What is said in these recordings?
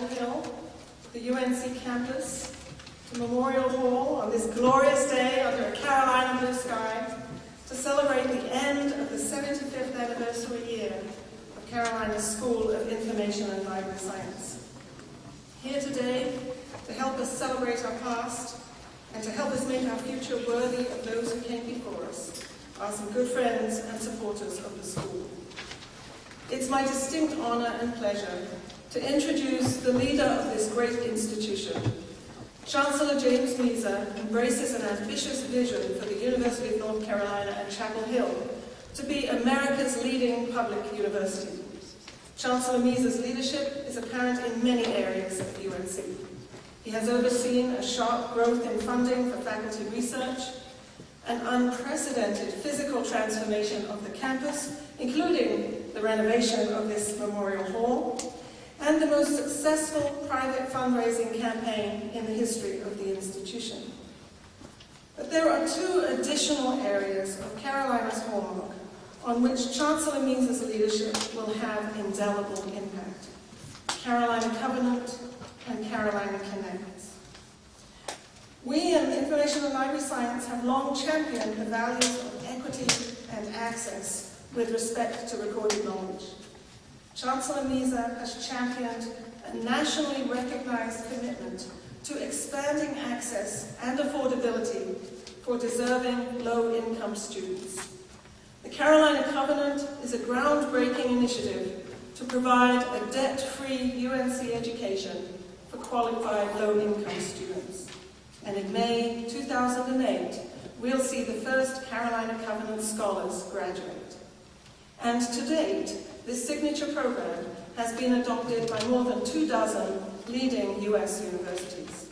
Chapel Hill, the UNC campus, to Memorial Hall on this glorious day under a Carolina blue sky to celebrate the end of the 75th anniversary year of Carolina's School of Information and Library Science. Here today to help us celebrate our past and to help us make our future worthy of those who came before us are some good friends and supporters of the school. It's my distinct honor and pleasure to introduce the leader of this great institution. Chancellor James Measer embraces an ambitious vision for the University of North Carolina at Chapel Hill to be America's leading public university. Chancellor Measer's leadership is apparent in many areas of UNC. He has overseen a sharp growth in funding for faculty research, an unprecedented physical transformation of the campus, including the renovation of this Memorial Hall, and the most successful private fundraising campaign in the history of the institution. But there are two additional areas of Carolina's hallmark on which Chancellor Measer's leadership will have indelible impact: Carolina Covenant and Carolina Connects. We in Information and Library Science have long championed the values of equity and access with respect to recorded knowledge. Chancellor Measer has championed a nationally recognized commitment to expanding access and affordability for deserving low-income students. The Carolina Covenant is a groundbreaking initiative to provide a debt-free UNC education for qualified low-income students. And in May 2008, we'll see the first Carolina Covenant scholars graduate. And to date, this signature program has been adopted by more than 24 leading US universities.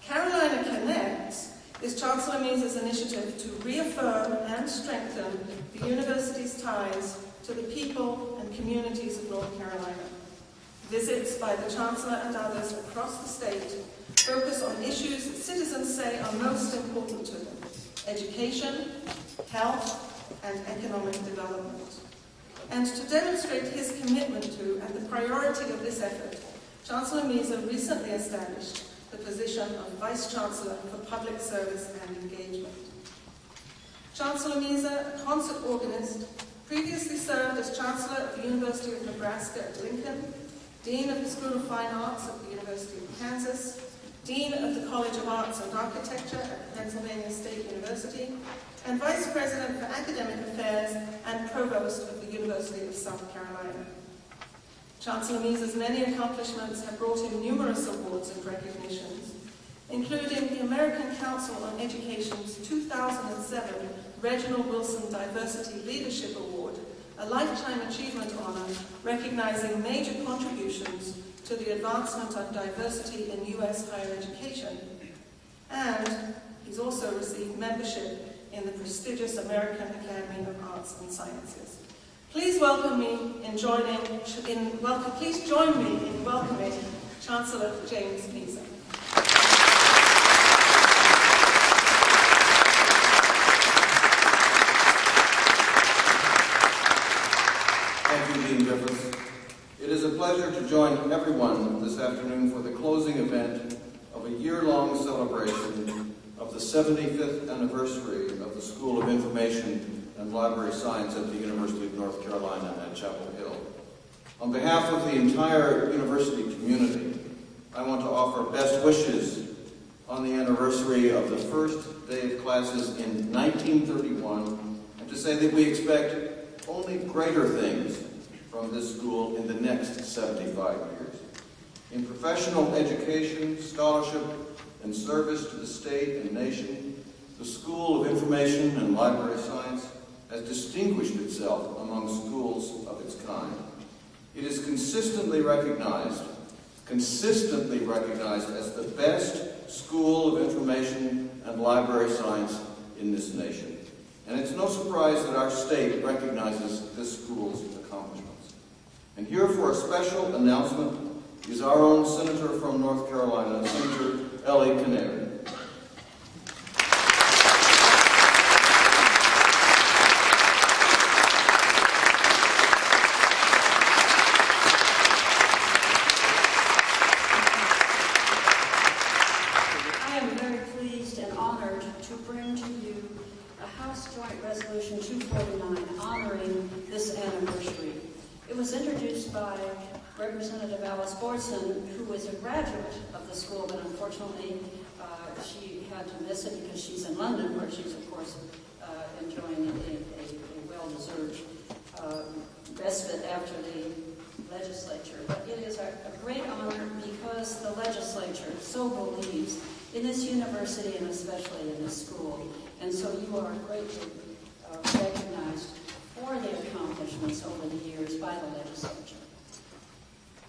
Carolina Connects is Chancellor Measer's initiative to reaffirm and strengthen the university's ties to the people and communities of North Carolina. Visits by the Chancellor and others across the state focus on issues that citizens say are most important to them: education, health, and economic development. And to demonstrate his commitment to and the priority of this effort, Chancellor Measer recently established the position of Vice Chancellor for Public Service and Engagement. Chancellor Measer, a concert organist, previously served as Chancellor of the University of Nebraska at Lincoln, Dean of the School of Fine Arts at the University of Kansas, Dean of the College of Arts and Architecture at Pennsylvania State University, and Vice President for Academic Affairs and Provost of the University of South Carolina. Chancellor Measer's many accomplishments have brought him numerous awards and recognitions, including the American Council on Education's 2007 Reginald Wilson Diversity Leadership Award, a lifetime achievement honor recognizing major contributions to the advancement of diversity in U.S. higher education. And he's also received membership in the prestigious American Academy of Arts and Sciences. Please join me in welcoming Chancellor James Measer. Thank you, Dean Griffiths. It is a pleasure to join everyone this afternoon for the closing event of a year-long celebration of the 75th anniversary of the School of Information and Library Science at the University of North Carolina at Chapel Hill. On behalf of the entire university community, I want to offer best wishes on the anniversary of the first day of classes in 1931, and to say that we expect only greater things from this school in the next 75 years. In professional education, scholarship, and service to the state and nation, the School of Information and Library Science has distinguished itself among schools of its kind. It is consistently recognized as the best school of information and library science in this nation. And it's no surprise that our state recognizes this school's accomplishments. And here for a special announcement is our own Senator from North Carolina, Senator Ellie Canary. Wilson, who is a graduate of the school, but unfortunately she had to miss it because she's in London, where she's, of course, enjoying a well-deserved respite after the legislature. But it is a great honor because the legislature so believes in this university and especially in this school. And so you are greatly recognized for the accomplishments over the years by the legislature.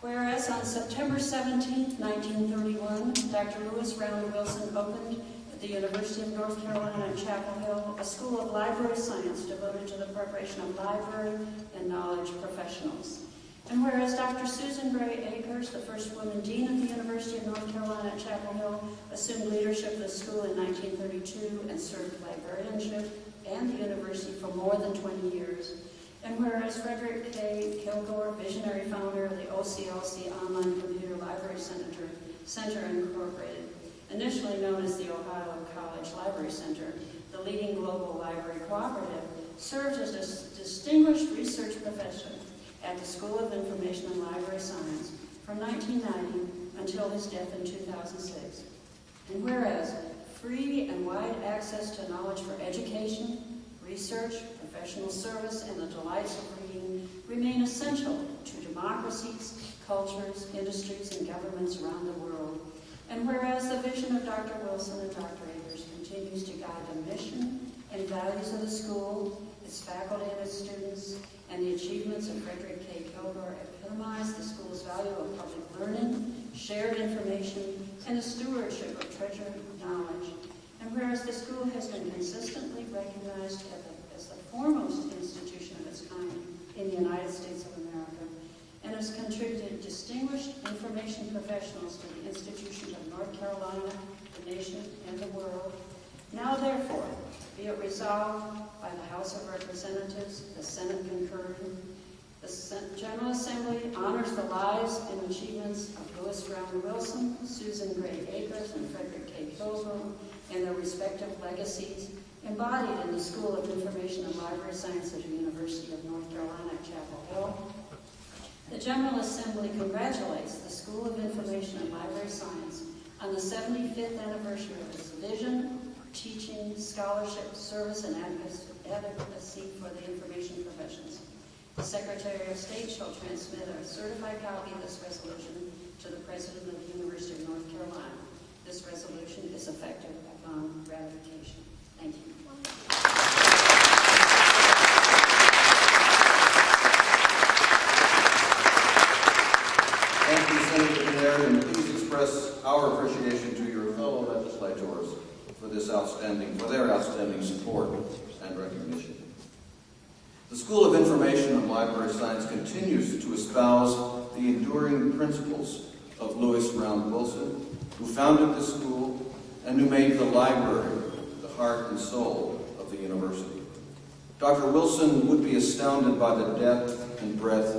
Whereas on September 17, 1931, Dr. Lewis Round Wilson opened at the University of North Carolina at Chapel Hill a school of library science devoted to the preparation of library and knowledge professionals. And whereas Dr. Susan Gray Akers, the first woman dean of the University of North Carolina at Chapel Hill, assumed leadership of the school in 1932 and served librarianship and the university for more than 20 years. And whereas Frederick K. Kilgore, visionary founder of the OCLC Online Computer Library Center Incorporated, initially known as the Ohio College Library Center, the leading global library cooperative, served as a distinguished research professor at the School of Information and Library Science from 1990 until his death in 2006. And whereas free and wide access to knowledge for education, research, professional service, and the delights of reading remain essential to democracies, cultures, industries, and governments around the world. And whereas the vision of Dr. Wilson and Dr. Akers continues to guide the mission and values of the school, its faculty and its students, and the achievements of Frederick K. Kilgore epitomize the school's value of public learning, shared information, and the stewardship of treasured knowledge. And whereas the school has been consistently recognized as the foremost institution of its kind in the United States of America, and has contributed distinguished information professionals to the institutions of North Carolina, the nation, and the world, now therefore, be it resolved by the House of Representatives, the Senate concurring, the General Assembly honors the lives and achievements of Lewis Round Wilson, Susan Gray Akers, and Frederick K. Kilgore, and their respective legacies embodied in the School of Information and Library Science at the University of North Carolina at Chapel Hill. The General Assembly congratulates the School of Information and Library Science on the 75th anniversary of its vision, teaching, scholarship, service, and advocacy for the information professions. The Secretary of State shall transmit a certified copy of this resolution to the President of the University of North Carolina. This resolution is effective upon ratification. Thank you. Thank you, Senator Canary, and please express our appreciation to your fellow legislators for their outstanding support and recognition. The School of Information and Library Science continues to espouse the enduring principles of Lewis Round Wilson, who founded the school and who made the library the heart and soul of the university. Dr. Wilson would be astounded by the depth and breadth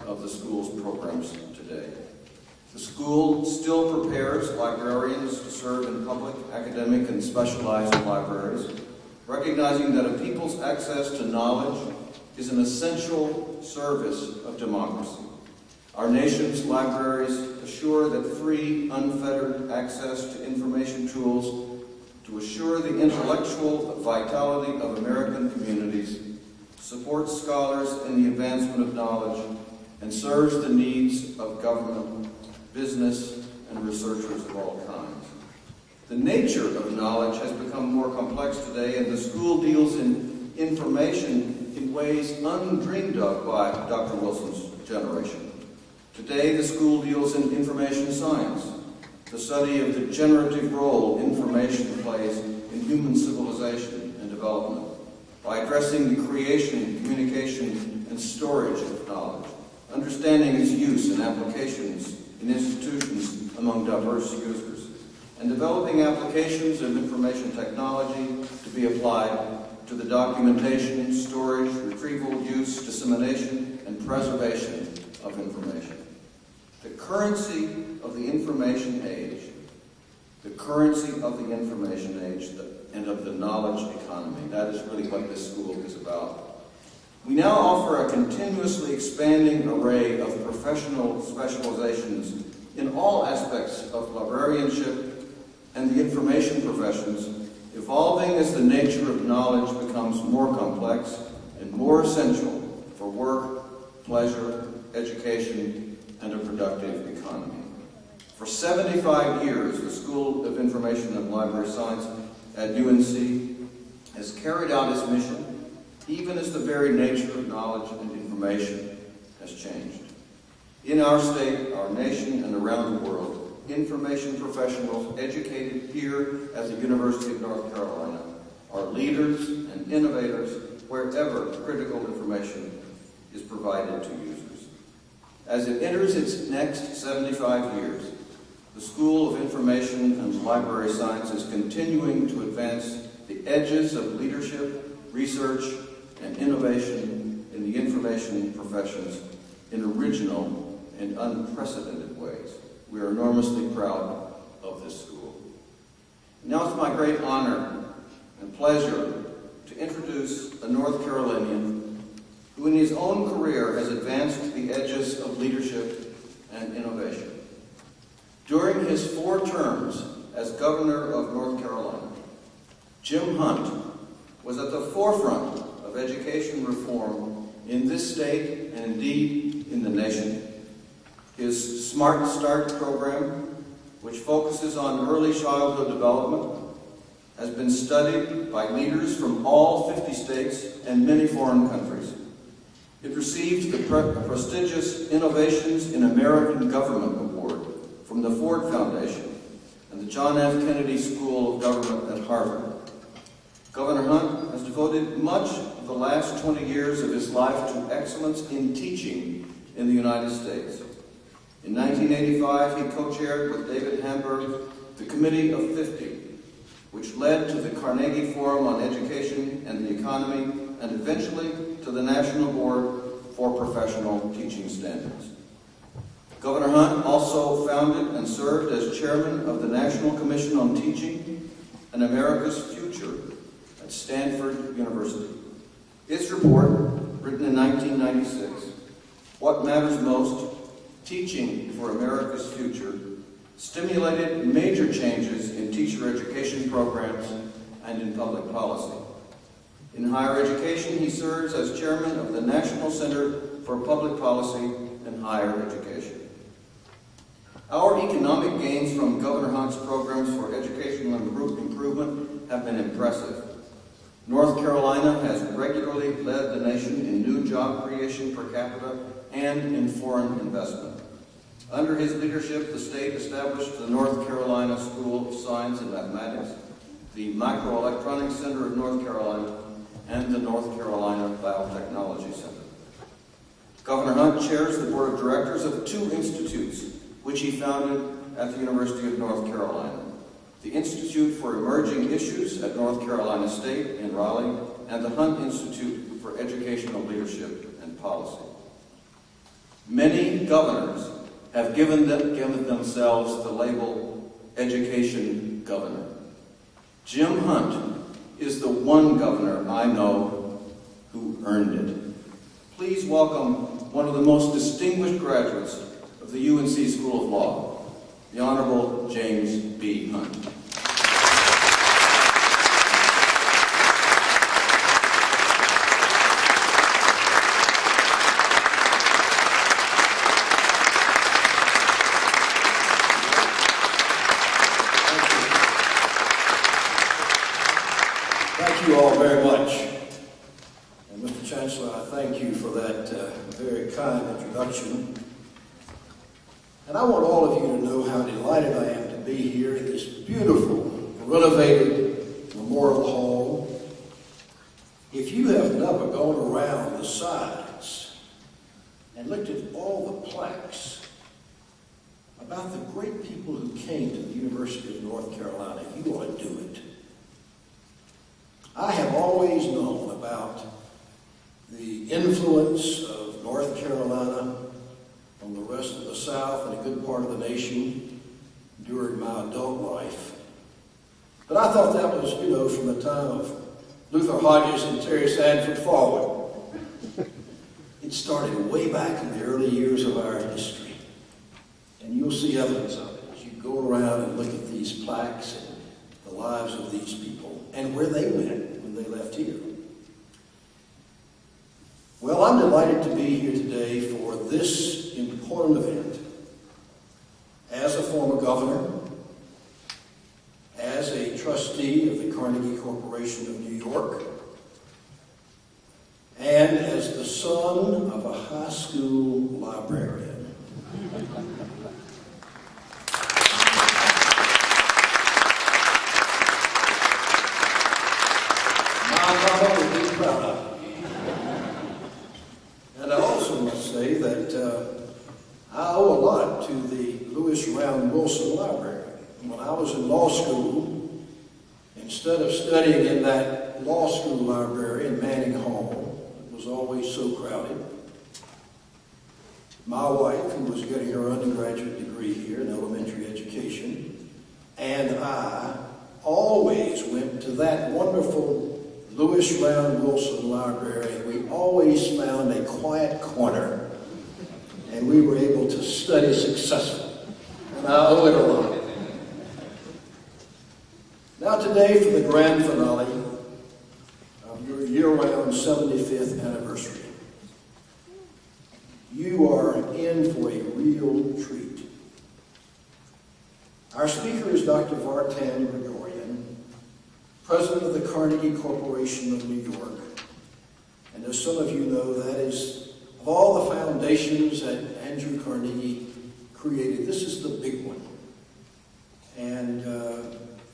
of the school's programs today. The school still prepares librarians to serve in public, academic, and specialized libraries, recognizing that a people's access to knowledge is an essential service of democracy. Our nation's libraries assure that free, unfettered access to information tools to assure the intellectual vitality of American communities, supports scholars in the advancement of knowledge, and serves the needs of government, business, and researchers of all kinds. The nature of knowledge has become more complex today, and the school deals in information in ways undreamed of by Dr. Wilson's generation. Today, the school deals in information science, the study of the generative role information plays in human civilization and development, by addressing the creation, communication, and storage of knowledge, understanding its use and applications in institutions among diverse users, and developing applications of information technology to be applied to the documentation, storage, retrieval, use, dissemination, and preservation of information. The currency of the information age, and of the knowledge economy, that is really what this school is about. We now offer a continuously expanding array of professional specializations in evolving as the nature of knowledge becomes more complex and more essential for work, pleasure, education, and a productive economy. For 75 years, the School of Information and Library Science at UNC has carried out its mission, even as the very nature of knowledge and information has changed. In our state, our nation, and around the world, information professionals educated here at the University of North Carolina are leaders and innovators wherever critical information is provided to users. As it enters its next 75 years, the School of Information and Library Science is continuing to advance the edges of leadership, research, and innovation in the information professions in original and unprecedented ways. We are enormously proud of this school. Now it's my great honor and pleasure to introduce a North Carolinian who in his own career has advanced the edges of leadership and innovation. During his 4 terms as governor of North Carolina, Jim Hunt was at the forefront of education reform in this state and indeed in the nation. His Smart Start program, which focuses on early childhood development, has been studied by leaders from all 50 states and many foreign countries. It received the prestigious Innovations in American Government Award from the Ford Foundation and the John F. Kennedy School of Government at Harvard. Governor Hunt has devoted much of the last 20 years of his life to excellence in teaching in the United States. In 1985, he co-chaired with David Hamburg the Committee of 50, which led to the Carnegie Forum on Education and the Economy, and eventually to the National Board for Professional Teaching Standards. Governor Hunt also founded and served as chairman of the National Commission on Teaching and America's Future at Stanford University. Its report, written in 1996, What Matters Most? Teaching for America's Future, stimulated major changes in teacher education programs and in public policy. In higher education, he serves as chairman of the National Center for Public Policy and Higher Education. Our economic gains from Governor Hunt's programs for educational improvement have been impressive. North Carolina has regularly led the nation in new job creation per capita and in foreign investment. Under his leadership, the state established the North Carolina School of Science and Mathematics, the Microelectronics Center of North Carolina, and the North Carolina Biotechnology Center. Governor Hunt chairs the board of directors of 2 institutes, which he founded at the University of North Carolina: the Institute for Emerging Issues at North Carolina State in Raleigh, and the Hunt Institute for Educational Leadership and Policy. Many governors have given themselves the label education governor. Jim Hunt is the one governor I know who earned it. Please welcome one of the most distinguished graduates of the UNC School of Law, the Honorable James B. Hunt. Thank you all very much. And Mr. Chancellor, I thank you for that very kind introduction. And I want all of you to know how delighted I am to be here in this beautiful, renovated Memorial Hall. If you have never gone around the sides and looked at all the plaques about the great people who came to the University of North Carolina, you ought to do it. I have always known about the influence of North Carolina on the rest of the South and a good part of the nation during my adult life. But I thought that was, from the time of Luther Hodges and Terry Sanford forward. It started way back in the early years of our history. And you'll see evidence of it as you go around and look at these plaques and the lives of these people. and where they went when they left here. Well, I'm delighted to be here today for this important event. As a former governor, as a trustee of the Carnegie Corporation of New York, and as the son of a high school librarian. My mama would be proud of me. And I also must say that I owe a lot to the Lewis Round Wilson Library. When I was in law school, instead of studying in that law school library in Manning Hall, it was always so crowded, my wife, who was getting her undergraduate degree here in elementary education, and I always went to that wonderful Lewis Round Wilson Library. We always found a quiet corner, and we were able to study successfully. And I owe it a lot. Now today for the grand finale of your year-round 75th anniversary. You are in for a real treat. Our speaker is Dr. Vartan Gregorian, president of the Carnegie Corporation of New York. And as some of you know, that is, of all the foundations that Andrew Carnegie created, this is the big one. And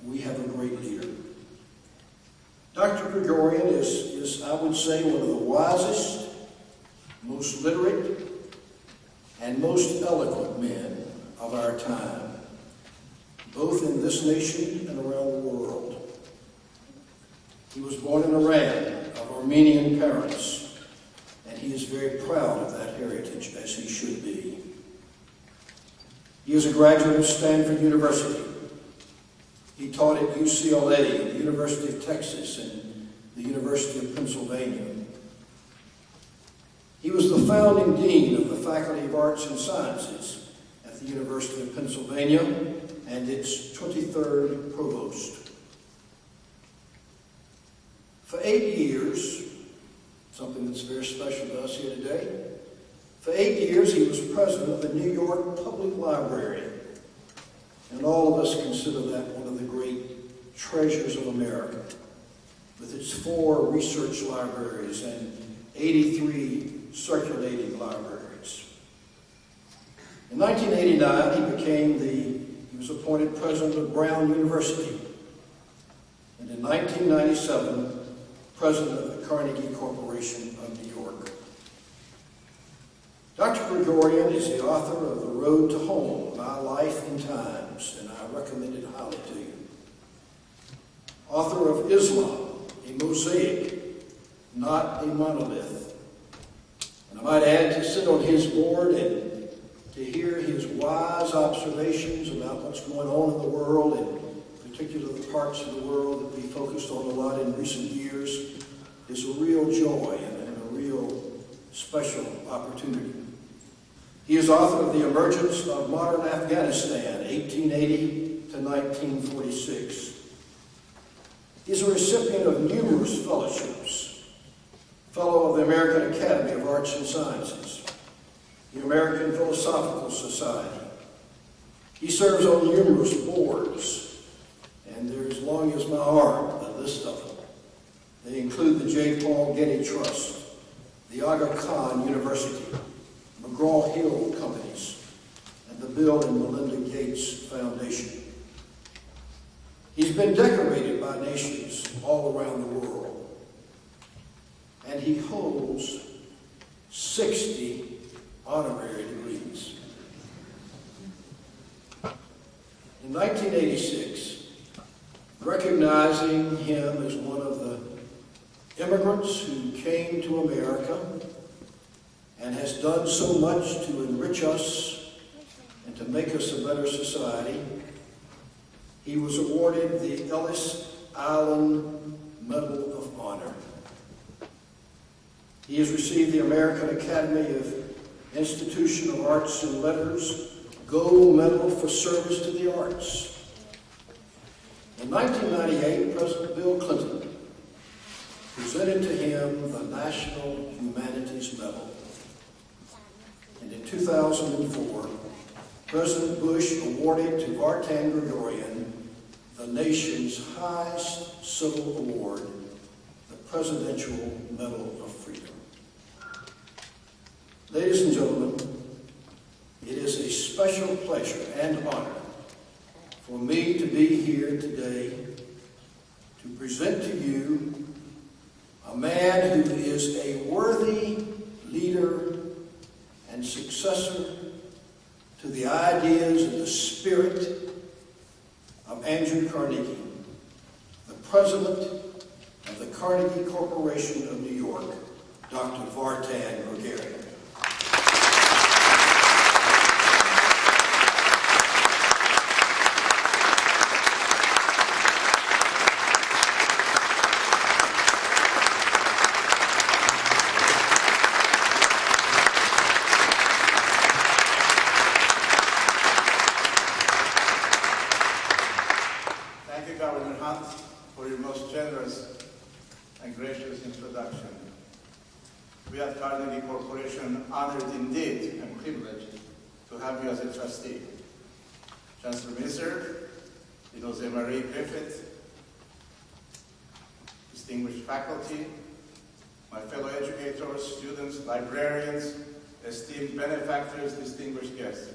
we have a great leader. Dr. Gregorian is, I would say, one of the wisest, most literate, and most eloquent men of our time, both in this nation and around the world. He was born in Iran of Armenian parents, and he is very proud of that heritage, as he should be. He is a graduate of Stanford University. He taught at UCLA, the University of Texas, and the University of Pennsylvania. He was the founding dean of the Faculty of Arts and Sciences at the University of Pennsylvania and its 23rd provost. For 8 years, something that's very special to us here today, for 8 years he was president of the New York Public Library. And all of us consider that one of the great treasures of America, with its 4 research libraries and 83 circulating libraries. In 1989, he was appointed president of Brown University. And in 1997, president of the Carnegie Corporation of New York. Dr. Gregorian is the author of The Road to Home, My Life in Times, and I recommend it highly to you. Author of Islam, a Mosaic, Not a Monolith. And I might add, to sit on his board and to hear his wise observations about what's going on in the world, and particularly the parts of the world that we focused on a lot in recent years, is a real joy and a real special opportunity. He is author of The Emergence of Modern Afghanistan, 1880 to 1946. He is a recipient of numerous fellowships. Fellow of the American Academy of Arts and Sciences, the American Philosophical Society. He serves on numerous boards, and they're as long as my arm, the list of them. They include the J. Paul Getty Trust, the Aga Khan University, McGraw-Hill Companies, and the Bill and Melinda Gates Foundation. He's been decorated by nations all around the world, and he holds 60 honorary degrees. In 1986, recognizing him as one of the immigrants who came to America and has done so much to enrich us and to make us a better society, he was awarded the Ellis Island Medal of Honor. He has received the American Academy of Institution of Arts and Letters Gold Medal for Service to the Arts. In 1998, President Bill Clinton presented to him the National Humanities Medal. And in 2004, President Bush awarded to Vartan Gregorian the nation's highest civil award, the Presidential Medal of Freedom. Ladies and gentlemen, it is a special pleasure and honor for me to be here today to present to you a man who is a worthy leader and successor to the ideas and the spirit of Andrew Carnegie, the president of the Carnegie Corporation of New York, Dr. Vartan Gregorian. For your most generous and gracious introduction. We at Carnegie Corporation honored indeed and privileged to have you as a trustee. Chancellor Minister, Jose Marie Griffith, distinguished faculty, my fellow educators, students, librarians, esteemed benefactors, distinguished guests.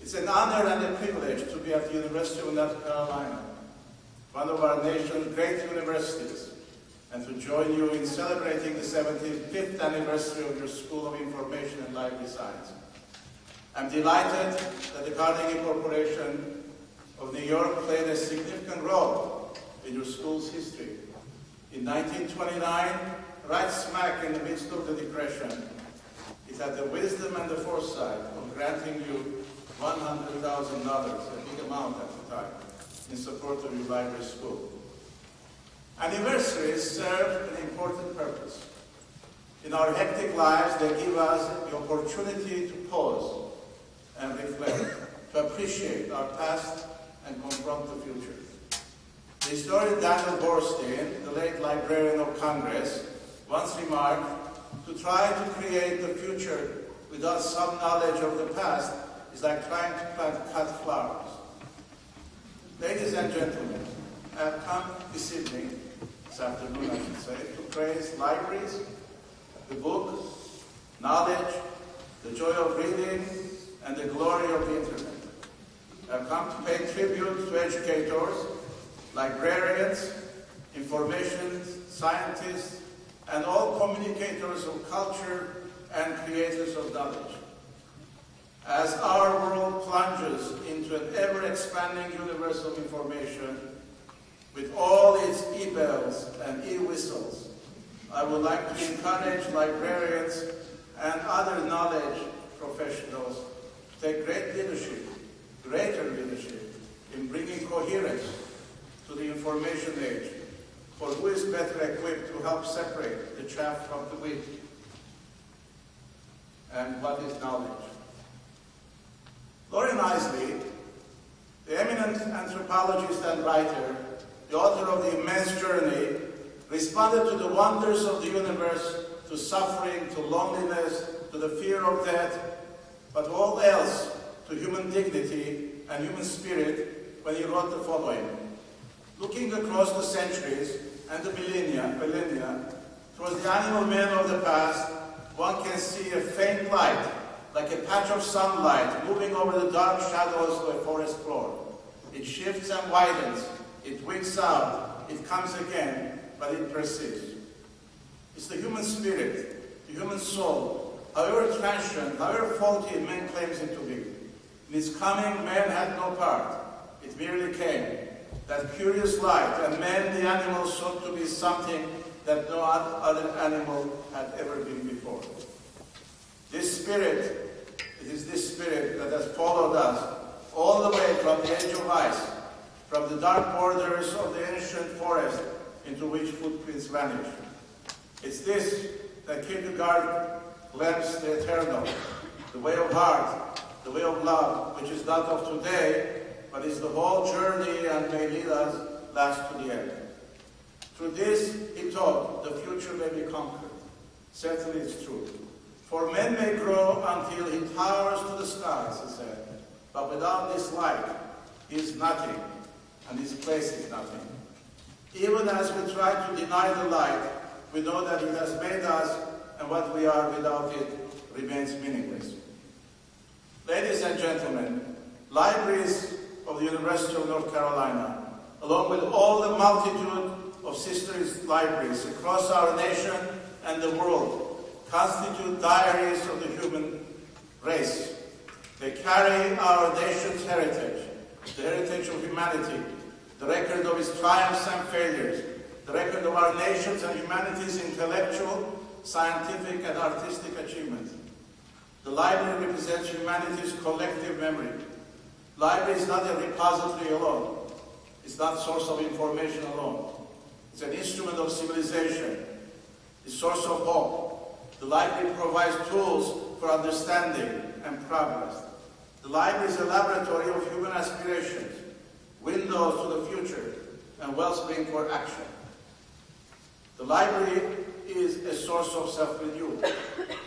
It's an honor and a privilege to be at the University of North Carolina, one of our nation's great universities, and to join you in celebrating the 75th anniversary of your School of Information and Library Science. I'm delighted that the Carnegie Corporation of New York played a significant role in your school's history. In 1929, right smack in the midst of the Depression, it had the wisdom and the foresight of granting you $100,000, a big amount at the time, in support of your library school. Anniversaries serve an important purpose. In our hectic lives, they give us the opportunity to pause and reflect, to appreciate our past and confront the future. The historian Daniel Borstein, the late Librarian of Congress, once remarked, to try to create the future without some knowledge of the past is like trying to plant cut flowers. Ladies and gentlemen, I have come this evening, this afternoon I should say, to praise libraries, the book, knowledge, the joy of reading, and the glory of the internet. I have come to pay tribute to educators, librarians, information scientists, and all communicators of culture and creators of knowledge. As our world plunges into an ever-expanding universe of information, with all its e-bells and e-whistles, I would like to encourage librarians and other knowledge professionals to take great leadership, greater leadership, in bringing coherence to the information age, for who is better equipped to help separate the chaff from the wheat? And what is knowledge? Lauren Isley, the eminent anthropologist and writer, the author of The Immense Journey, responded to the wonders of the universe, to suffering, to loneliness, to the fear of death, but all else, to human dignity and human spirit, when he wrote the following: looking across the centuries and the millennia, towards the animal men of the past, one can see a faint light, like a patch of sunlight moving over the dark shadows of a forest floor. It shifts and widens, it winks out, it comes again, but it persists. It's the human spirit, the human soul, however transient, however faulty man claims it to be. In its coming, man had no part. It merely came. That curious light, and man, the animal, sought to be something that no other animal had ever been before. This spirit, it is this spirit that has followed us all the way from the age of ice, from the dark borders of the ancient forest into which footprints vanish. It's this that Kierkegaard glimpsed the eternal, the way of heart, the way of love, which is not of today, but it's the whole journey and may lead us last to the end. Through this, he taught, the future may be conquered. Certainly it's true. For men may grow until he towers to the skies, he said, but without this light, he is nothing, and his place is nothing. Even as we try to deny the light, we know that it has made us, and what we are without it remains meaningless. Ladies and gentlemen, libraries of the University of North Carolina, along with all the multitude of sister libraries across our nation and the world, constitute diaries of the human race. They carry our nation's heritage, the heritage of humanity, the record of its triumphs and failures, the record of our nation's and humanity's intellectual, scientific, and artistic achievements. The library represents humanity's collective memory. Library is not a repository alone. It's not a source of information alone. It's an instrument of civilization, a source of hope. The library provides tools for understanding and progress. The library is a laboratory of human aspirations, windows to the future, and wellspring for action. The library is a source of self-renewal.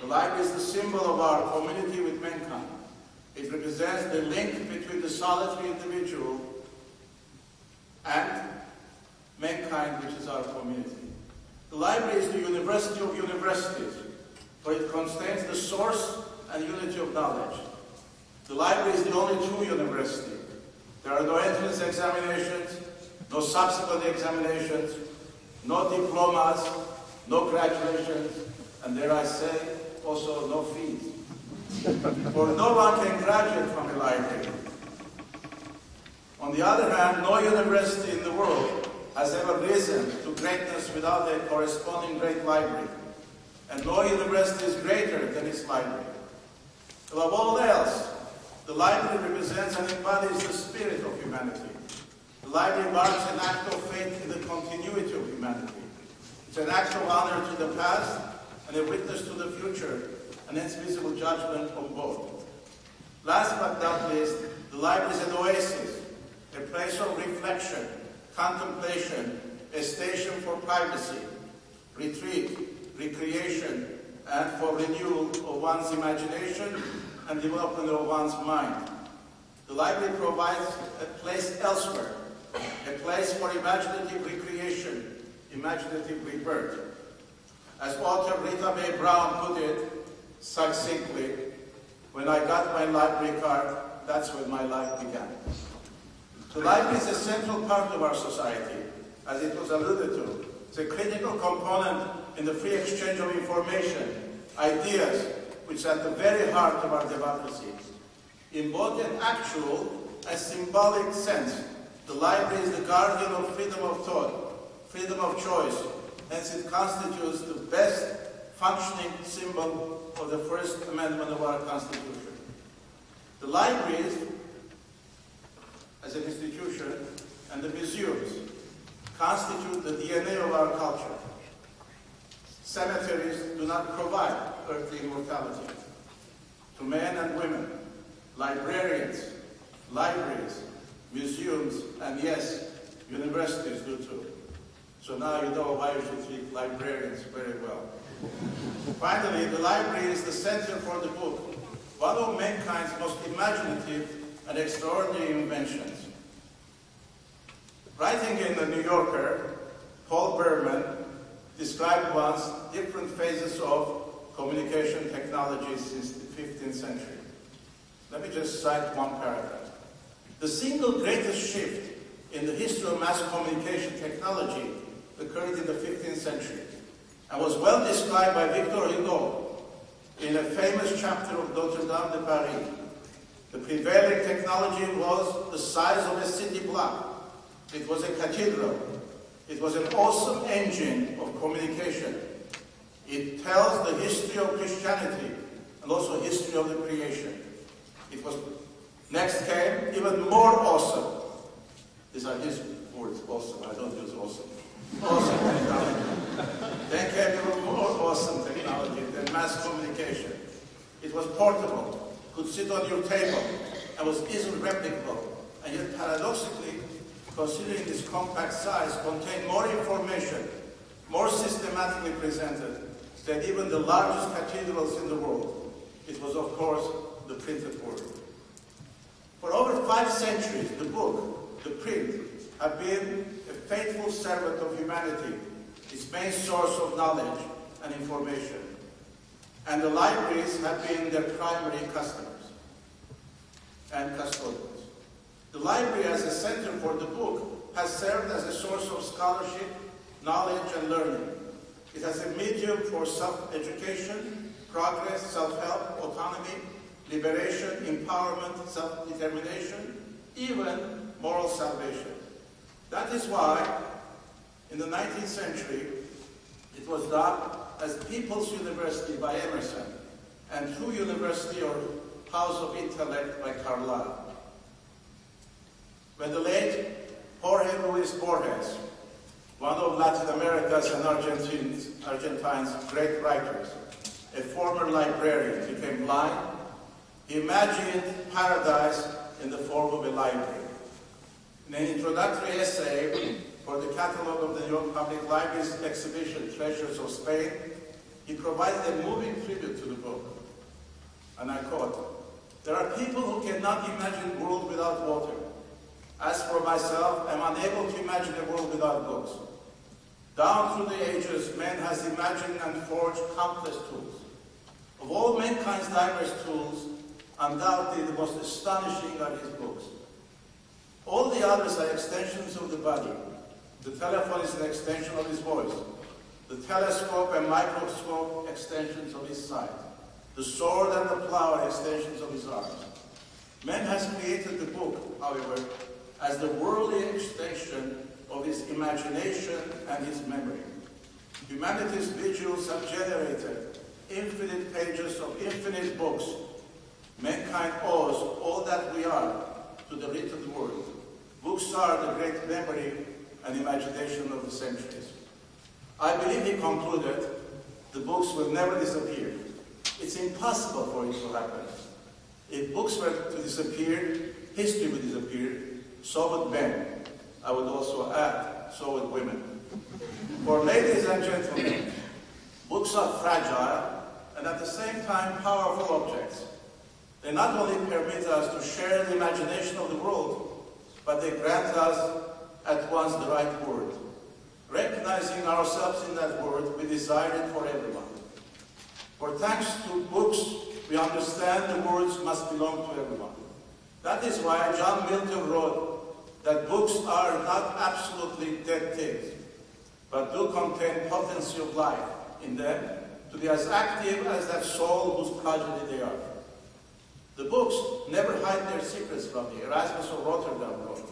The library is the symbol of our community with mankind. It represents the link between the solitary individual and mankind, which is our community. The library is the university of universities, for it contains the source and unity of knowledge. The library is the only true university. There are no entrance examinations, no subsequent examinations, no diplomas, no graduations, and dare I say, also no fees. For no one can graduate from a library. On the other hand, no university in the world has ever risen to greatness without a corresponding great library. And no university is greater than its library. Above all else, the library represents and embodies the spirit of humanity. The library marks an act of faith in the continuity of humanity. It's an act of honor to the past and a witness to the future, and its visible judgment on both. Last but not least, the library is an oasis, a place of reflection, contemplation, a station for privacy, retreat, recreation, and for renewal of one's imagination and development of one's mind. The library provides a place elsewhere, a place for imaginative recreation, imaginative rebirth. As author Rita Mae Brown put it succinctly, when I got my library card, that's when my life began. The library is a central part of our society, as it was alluded to. It's a critical component in the free exchange of information, ideas, which is at the very heart of our democracy. In both an actual and symbolic sense, the library is the guardian of freedom of thought, freedom of choice, hence it constitutes the best functioning symbol of the First Amendment of our Constitution. The libraries, as an institution, and the museums constitute the DNA of our culture. Cemeteries do not provide earthly immortality. To men and women, librarians, libraries, museums, and yes, universities do too. So now you know why you should treat librarians very well. Finally, the library is the center for the book, one of mankind's most imaginative and extraordinary inventions. Writing in the New Yorker, Paul Berman described once different phases of communication technology since the 15th century. Let me just cite one paragraph. The single greatest shift in the history of mass communication technology occurred in the 15th century and was well described by Victor Hugo in a famous chapter of Notre Dame de Paris. The prevailing technology was the size of a city block. It was a cathedral. It was an awesome engine of communication. It tells the history of Christianity and also history of the creation. It was, next came even more awesome. These are his words, awesome. I don't use awesome. Awesome technology. Then came even more awesome technology than mass communication. It was portable, could sit on your table, and was easily replicable. and yet paradoxically, considering this compact size, contain more information, more systematically presented than even the largest cathedrals in the world. It was, of course, the printed word. For over 5 centuries, the book, the print, have been a faithful servant of humanity, its main source of knowledge and information. And the libraries have been their primary customers and custodians. The library as a center for the book has served as a source of scholarship, knowledge, and learning. It has a medium for self-education, progress, self-help, autonomy, liberation, empowerment, self-determination, even moral salvation. That is why, in the 19th century, it was dubbed as People's University by Emerson, and True University or House of Intellect by Carlyle. When the late Jorge Luis Borges, one of Latin America's and Argentine's great writers, a former librarian, became blind, he imagined paradise in the form of a library. In an introductory essay for the catalog of the New York Public Library's exhibition, Treasures of Spain, he provided a moving tribute to the book. And I quote, "There are people who cannot imagine a world without water. As for myself, I'm unable to imagine a world without books. Down through the ages, man has imagined and forged countless tools. Of all mankind's diverse tools, undoubtedly the most astonishing are his books. All the others are extensions of the body. The telephone is an extension of his voice. The telescope and microscope, extensions of his sight. The sword and the plow are extensions of his arms. Man has created the book, however, as the worldly extension of his imagination and his memory. Humanity's vigils have generated infinite pages of infinite books. Mankind owes all that we are to the written word. Books are the great memory and imagination of the centuries." I believe, he concluded, the books will never disappear. It's impossible for it to happen. If books were to disappear, history would disappear, so would men. I would also add, so would women. For ladies and gentlemen, books are fragile and at the same time powerful objects. They not only permit us to share the imagination of the world, but they grant us at once the right word. Recognizing ourselves in that word, we desire it for everyone. For thanks to books, we understand the words must belong to everyone. That is why John Milton wrote that books are not absolutely dead things, but do contain potency of life in them, to be as active as that soul whose progeny they are. The books never hide their secrets from me, Erasmus of Rotterdam wrote,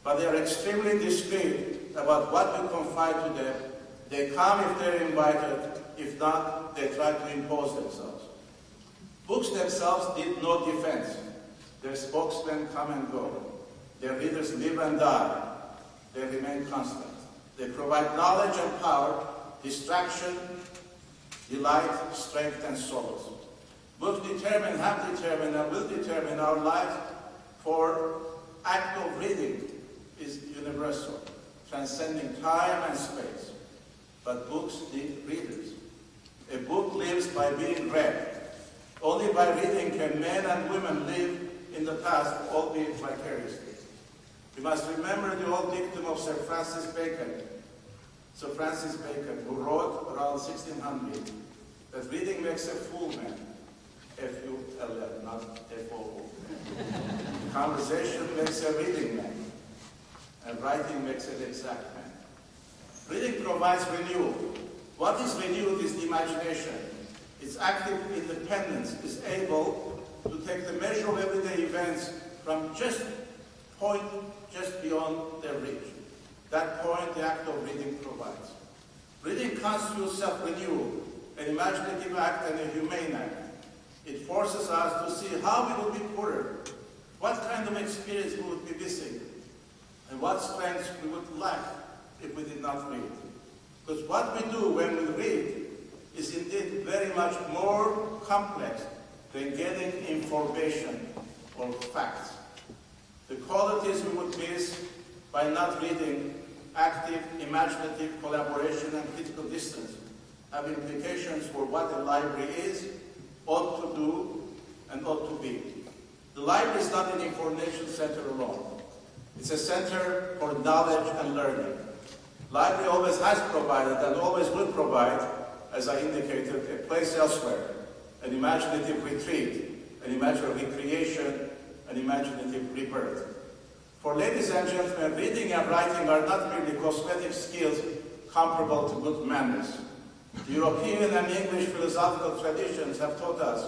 but they are extremely discreet about what we confide to them. They come if they're invited, if not, they try to impose themselves. Books themselves need no defense. Their spokesmen come and go. Their readers live and die. They remain constant. They provide knowledge and power, distraction, delight, strength, and solace. Books determine, have determined, and will determine our lives, for act of reading is universal, transcending time and space. But books need readers. A book lives by being read. Only by reading can men and women live in the past, albeit vicariously. We must remember the old dictum of Sir Francis Bacon, who wrote around 1600 that reading makes a fool man, F-U-L-L, not F-O-O. Conversation makes a reading man, and writing makes an exact man. Reading provides renewal. What is renewed is the imagination. Its active independence is able to take the measure of everyday events from just beyond their reach. That point the act of reading provides. Reading constitutes self-renewal, an imaginative act and a humane act. It forces us to see how we would be poorer, what kind of experience we would be missing, and what strengths we would lack if we did not read. Because what we do when we read is indeed very much more complex than getting information or facts. The quality peace by not reading, active, imaginative collaboration and critical distance have implications for what a library is, ought to do, and ought to be. The library is not an information center alone. It's a center for knowledge and learning. Library always has provided and always will provide, as I indicated, a place elsewhere, an imaginative retreat, an imaginative recreation, an imaginative rebirth. For ladies and gentlemen, reading and writing are not merely cosmetic skills comparable to good manners. The European and English philosophical traditions have taught us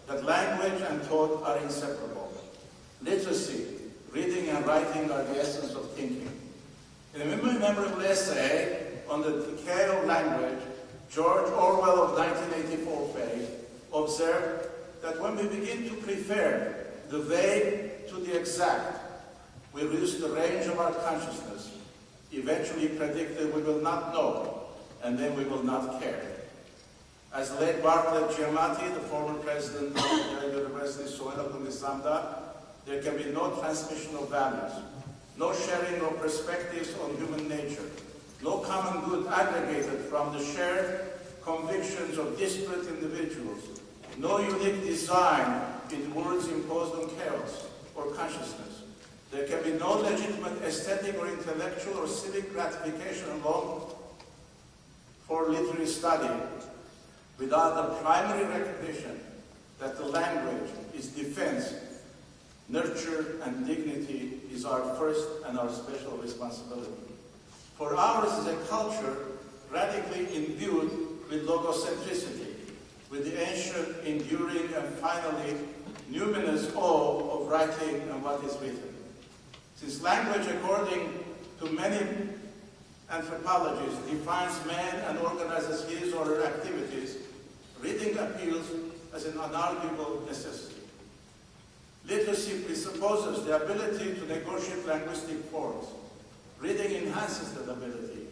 that language and thought are inseparable. Literacy, reading and writing are the essence of thinking. In a memorable essay on the decay of language, George Orwell of 1984 fame observed that when we begin to prefer the vague to the exact, we lose the range of our consciousness, eventually predicted we will not know, and then we will not care. As late Bartlett Giamatti, the former president of the University, so eloquently summed up, there can be no transmission of values, no sharing of perspectives on human nature, no common good aggregated from the shared convictions of disparate individuals, no unique design in words imposed on chaos or consciousness. There can be no legitimate aesthetic or intellectual or civic gratification alone for literary study without the primary recognition that the language is defense, nurture, and dignity is our first and our special responsibility. For ours is a culture radically imbued with logocentricity, with the ancient, enduring, and finally numinous awe of writing and what is written. Since language, according to many anthropologists, defines man and organizes his or her activities, reading appeals as an unarguable necessity. Literacy presupposes the ability to negotiate linguistic forms. Reading enhances that ability.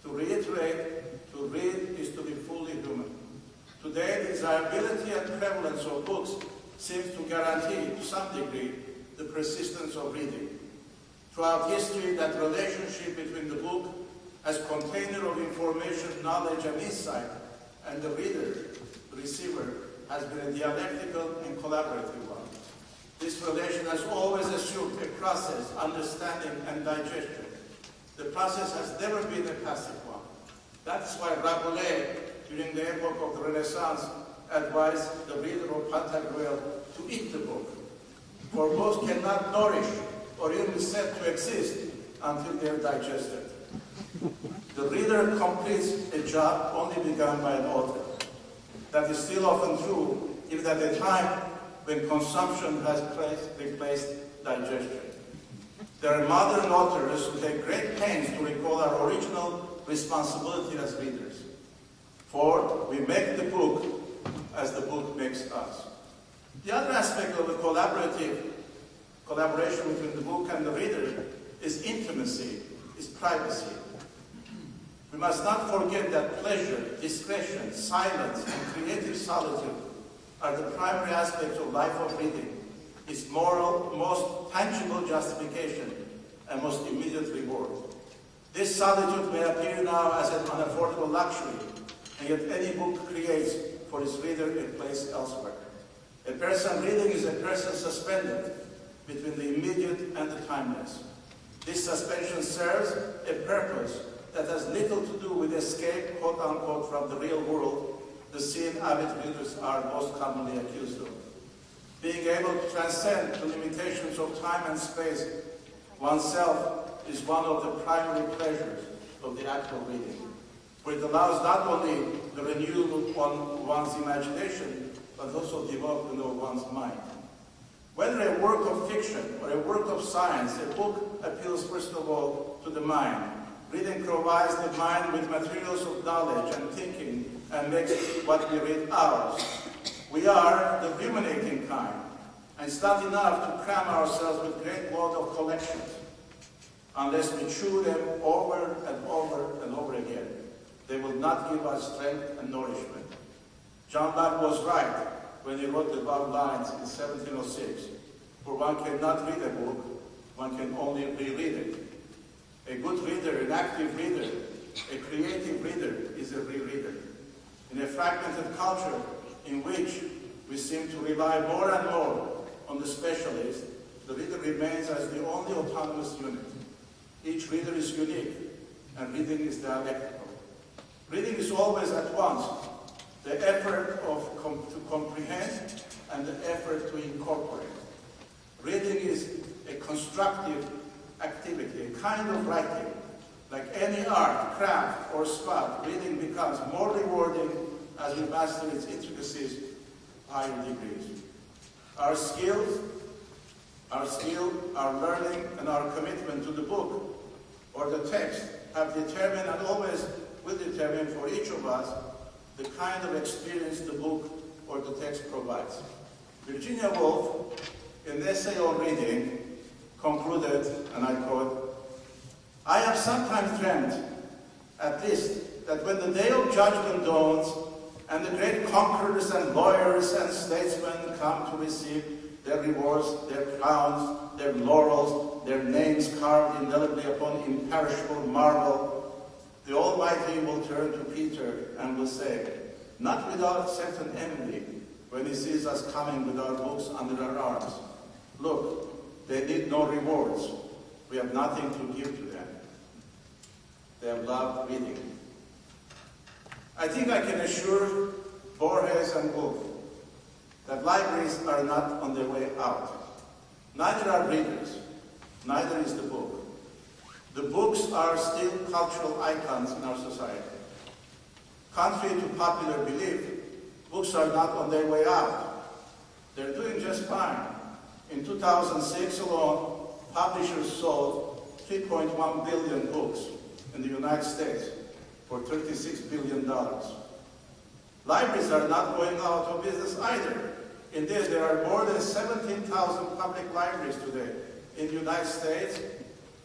To reiterate, to read is to be fully human. Today, the desirability and prevalence of books seems to guarantee, to some degree, the persistence of reading. Throughout history, that relationship between the book as container of information, knowledge, and insight, and the reader, the receiver, has been a dialectical and collaborative one. This relation has always assumed a process, understanding, and digestion. The process has never been a passive one. That's why Rabelais, during the epoch of the Renaissance, advised the reader of Pantagruel to eat the book. For most cannot nourish or even be said to exist until they are digested. The reader completes a job only begun by an author. That is still often true, even at a time when consumption has replaced digestion. There are modern authors who take great pains to recall our original responsibility as readers. For we make the book as the book makes us. The other aspect of the collaboration between the book and the reader is intimacy, is privacy. We must not forget that pleasure, discretion, silence, and creative solitude are the primary aspects of life of reading, its moral, most tangible justification, and most immediate reward. This solitude may appear now as an unaffordable luxury, and yet any book creates for its reader a place elsewhere. A person reading is a person suspended between the immediate and the timeless. This suspension serves a purpose that has little to do with escape, quote-unquote, from the real world, the sin avid readers are most commonly accused of. Being able to transcend the limitations of time and space oneself is one of the primary pleasures of the act of reading, for it allows not only the renewal of one's imagination, but also development of one's mind. Whether a work of fiction or a work of science, a book appeals first of all to the mind. Reading provides the mind with materials of knowledge and thinking and makes what we read ours. We are the ruminating kind, and it's not enough to cram ourselves with great load of collections unless we chew them over and over and over again. They will not give us strength and nourishment. John Locke was right when he wrote the above lines in 1706. For one cannot read a book, one one can only reread it. A good reader, an active reader, a creative reader is a rereader. In a fragmented culture in which we seem to rely more and more on the specialist, the reader remains as the only autonomous unit. Each reader is unique, and reading is dialectical. Reading is always at once the effort to comprehend and the effort to incorporate. Reading is a constructive activity, a kind of writing. Like any art, craft, or sport, reading becomes more rewarding as we master its intricacies to higher degrees. Our skill, our learning, and our commitment to the book or the text have determined and always will determine for each of us the kind of experience the book or the text provides. Virginia Woolf, in an essay on reading, concluded, and I quote, "I have sometimes dreamt, at least, that when the day of judgment dawns and the great conquerors and lawyers and statesmen come to receive their rewards, their crowns, their laurels, their names carved indelibly upon imperishable marble, the Almighty will turn to Peter and will say, not without certain envy, when he sees us coming with our books under our arms, look, they need no rewards. We have nothing to give to them. They have loved reading." I think I can assure Borges and Woolf that libraries are not on their way out. Neither are readers. Neither is the book. The books are still cultural icons in our society. Contrary to popular belief, books are not on their way out. They're doing just fine. In 2006 alone, publishers sold 3.1 billion books in the United States for $36 billion. Libraries are not going out of business either. Indeed, there are more than 17,000 public libraries today in the United States,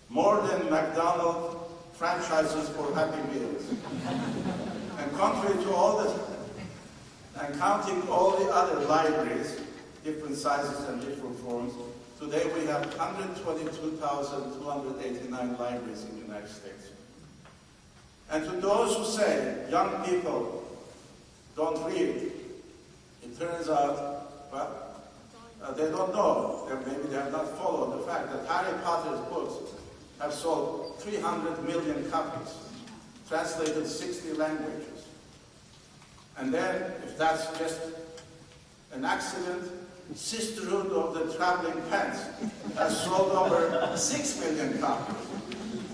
more than McDonald's franchises for Happy Meals. And contrary to all the, and counting all the other libraries, different sizes and different forms, today we have 122,289 libraries in the United States. And to those who say young people don't read, it turns out, well, they don't know, or maybe they have not followed the fact that Harry Potter's books have sold 300 million copies, translated 60 languages. And then, if that's just an accident, Sisterhood of the Traveling Pants has sold over 6 million copies.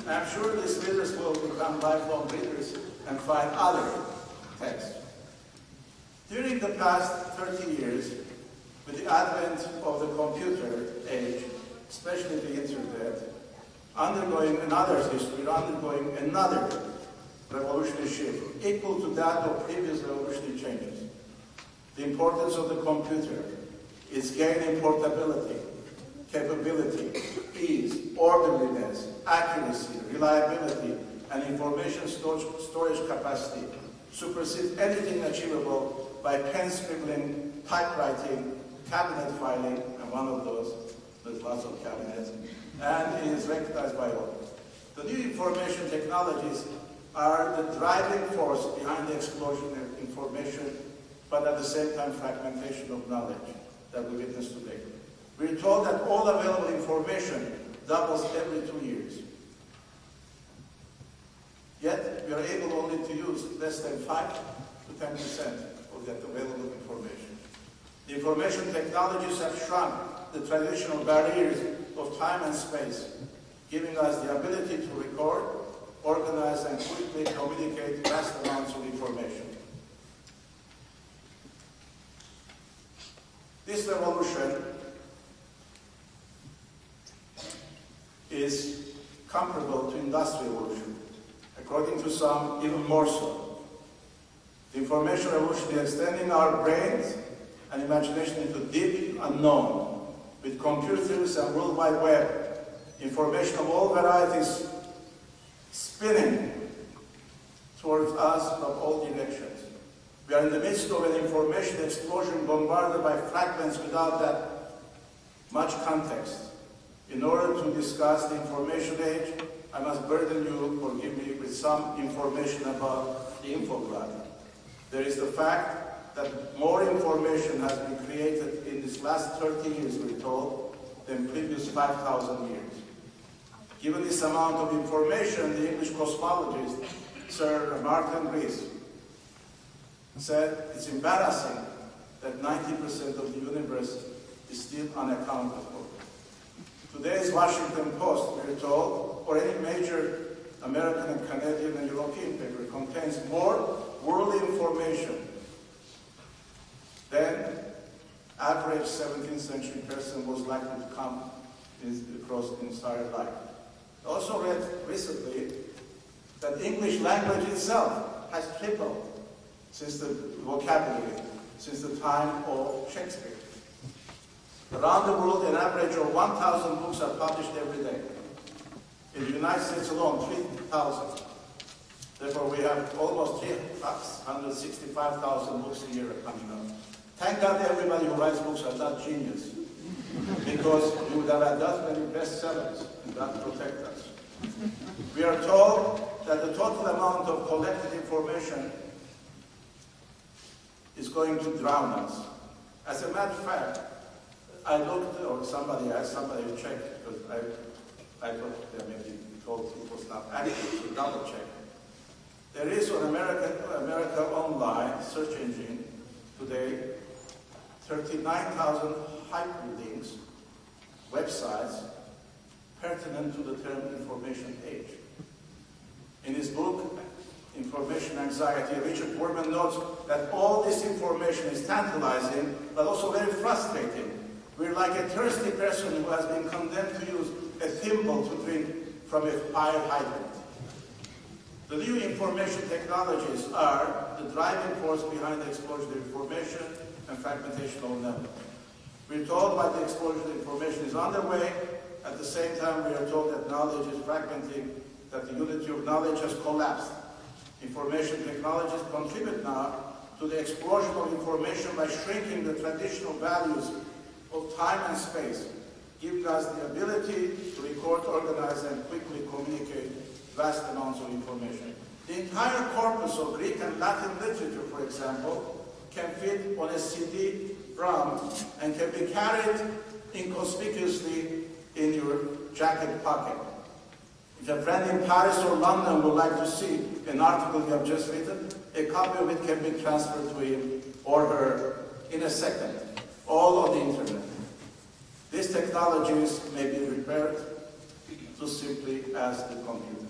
I'm sure these readers will become lifelong readers and find other texts. During the past 30 years, with the advent of the computer age, especially the internet, undergoing another revolutionary shift, equal to that of previous revolutionary changes. The importance of the computer, its gain in portability, capability, ease, orderliness, accuracy, reliability, and information storage capacity supersede anything achievable by pen scribbling, typewriting, cabinet filing, and one of those, there's lots of cabinets, and it is recognized by all. The new information technologies are the driving force behind the explosion of information, but at the same time fragmentation of knowledge that we witness today. We're told that all available information doubles every 2 years. Yet, we are able only to use less than 5 to 10% of that available information. The information technologies have shrunk the traditional barriers of time and space, giving us the ability to record, organize, and quickly communicate vast amounts of information. This revolution is comparable to industrial revolution, according to some, even more so. The information revolution is extending our brains and imagination into deep unknown, with computers and World Wide Web, information of all varieties spinning towards us from all directions. We are in the midst of an information explosion bombarded by fragments without that much context. In order to discuss the information age, I must burden you, forgive me, with some information about the infographic. There is the fact that more information has been created in these last 30 years, we're told, than previous 5,000 years. Given this amount of information, the English cosmologist, Sir Vartan Gregorian, said it's embarrassing that 90% of the universe is still unaccounted for. Today's Washington Post, we're told, or any major American and Canadian and European paper, contains more worldly information than average 17th century person was likely to come across in entire life. I also read recently that English language itself has tripled since the vocabulary, since the time of Shakespeare. Around the world, an average of 1,000 books are published every day. In the United States alone, 3,000. Therefore, we have almost 365,000 books a year coming out. Thank God everybody who writes books are not genius, because we would have had that many bestsellers, and that protect us. We are told that the total amount of collected information is going to drown us. As a matter of fact, I looked, or somebody asked, somebody checked, because I thought they maybe told it was not accurate, so double check. There is on America Online search engine today 39,000 hyperlinks, websites, pertinent to the term information age. In his book, Information Anxiety, Richard Worman notes that all this information is tantalizing, but also very frustrating. We're like a thirsty person who has been condemned to use a thimble to drink from a fire hydrant. The new information technologies are the driving force behind the explosion of information and fragmentation of knowledge. We're told why the explosion of information is underway. At the same time, we are told that knowledge is fragmenting, that the unity of knowledge has collapsed. Information technologies contribute now to the explosion of information by shrinking the traditional values of time and space, giving us the ability to record, organize, and quickly communicate vast amounts of information. The entire corpus of Greek and Latin literature, for example, can fit on a CD-ROM and can be carried inconspicuously in your jacket pocket. If a friend in Paris or London would like to see an article you have just written, a copy of it can be transferred to him or her in a second, all on the internet. These technologies may be repaired to simply as the computer.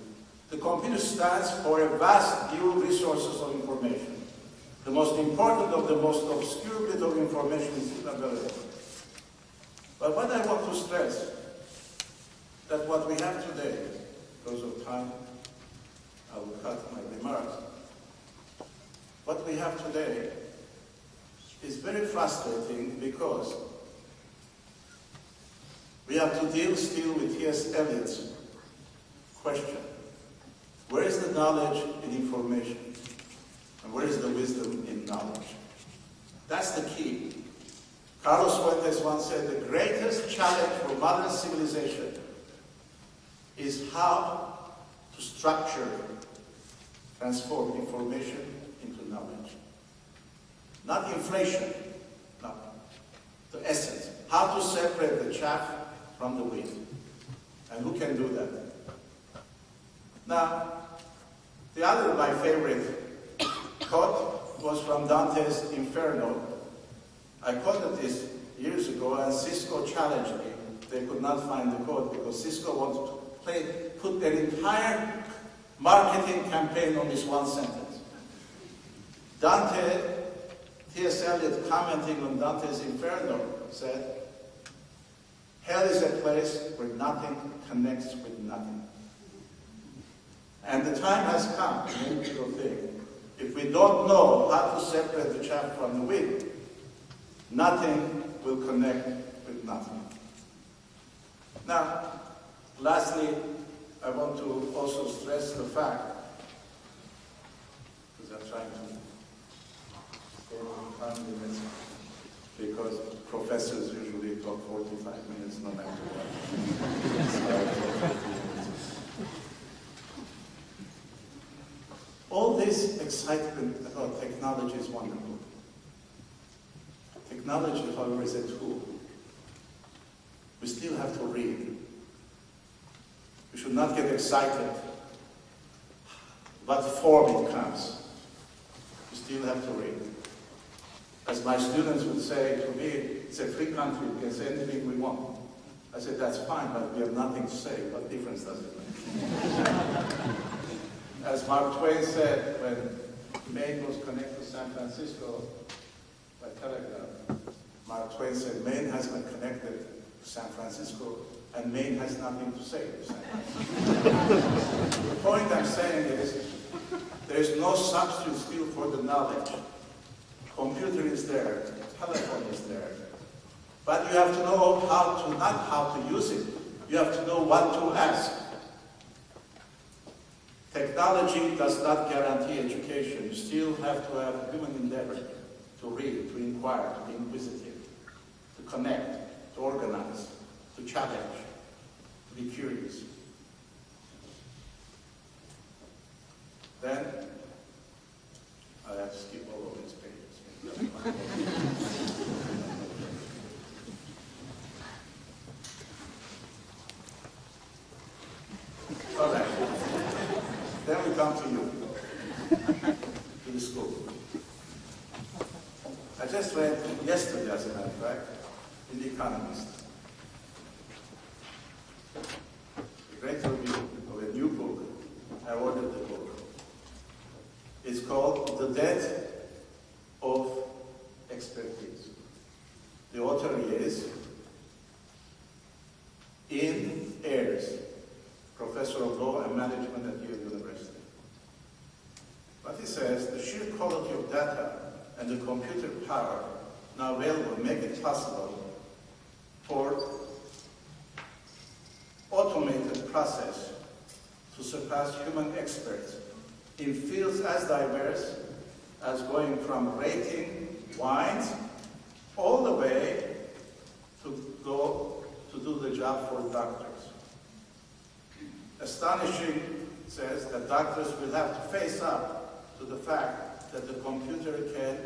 The computer stands for a vast view of resources of information. The most important of the most obscure bit of information is still available. But what I want to stress, that what we have today, because of time, I will cut my remarks. What we have today is very frustrating because we have to deal still with T.S. Eliot's question. Where is the knowledge in information? And where is the wisdom in knowledge? That's the key. Carlos Fuentes once said, the greatest challenge for modern civilization is how to structure, transform information into knowledge. Not inflation, no. The essence. How to separate the chaff from the wheat. And who can do that? Now, the other, my favorite quote was from Dante's Inferno. I quoted this years ago, and Cisco challenged me. They could not find the quote because Cisco wanted to put their entire marketing campaign on this one sentence. Dante, T.S. Eliot, commenting on Dante's Inferno, said, hell is a place where nothing connects with nothing. And the time has come, to think, if we don't know how to separate the chaff from the wheat, nothing will connect with nothing. Now, lastly, I want to also stress the fact, because I'm trying to stay on time limits. because professors usually talk 45 minutes no matter what. All this excitement about technology is wonderful. Technology, however, is a tool. We still have to read. We should not get excited what form it comes. We still have to read. As my students would say to me, it's a free country, we can say anything we want. I said, that's fine, but we have nothing to say. What difference does it make? As Mark Twain said when Maine was connected to San Francisco by telegraph, Mark Twain said, Maine has been connected to San Francisco, and Maine has nothing to say to San Francisco. The point I'm saying is, there is no substitute still for the knowledge. Computer is there, telephone is there. But you have to know how to, not how to use it, you have to know what to ask. Technology does not guarantee education. You still have to have human endeavor to read, to inquire, to be inquisitive, to connect, to organize, to challenge, to be curious. Then, I have to skip all of these pages. All right. Then we come to you, to the school. I just read yesterday, as a matter of fact, in The Economist, a great review of a new book. I ordered the book. It's called The Death of Expertise. The author is Ian Ayres, professor of law and management at Yale University. But he says the sheer quality of data and the computer power now available make it possible for automated process to surpass human experts in fields as diverse as going from rating wines all the way to go to do the job for doctors. Astonishing says that doctors will have to face up to the fact that the computer can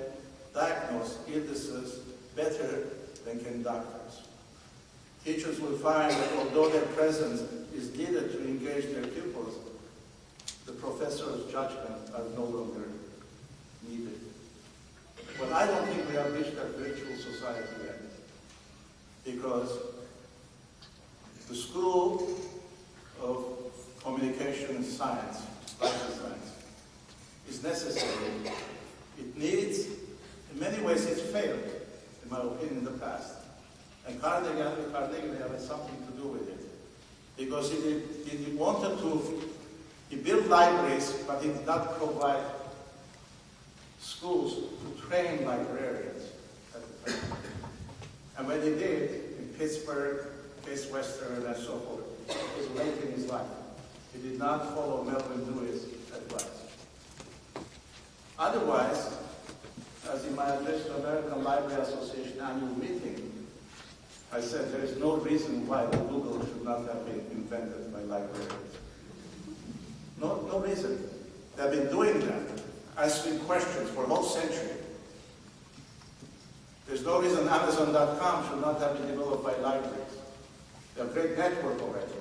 diagnose illnesses better than can doctors. Teachers will find that although their presence is needed to engage their pupils, the professor's judgment are no longer needed. But I don't think we have reached that virtual society yet, because the School of Communication and Science, life science, is necessary. It needs, in many ways it's failed, in my opinion, in the past. And Carnegie had something to do with it. Because he wanted to, he built libraries, but he did not provide schools to train librarians at the time. And when he did, in Pittsburgh, Case Western, and so forth, it was late in his life. He did not follow Melvin Dewey's advice. Otherwise, as in my address to American Library Association annual meeting, I said there is no reason why the Google should not have been invented by librarians. No reason. They've been doing that, asking questions for a whole century. There's no reason Amazon.com should not have been developed by libraries. They have a great network already.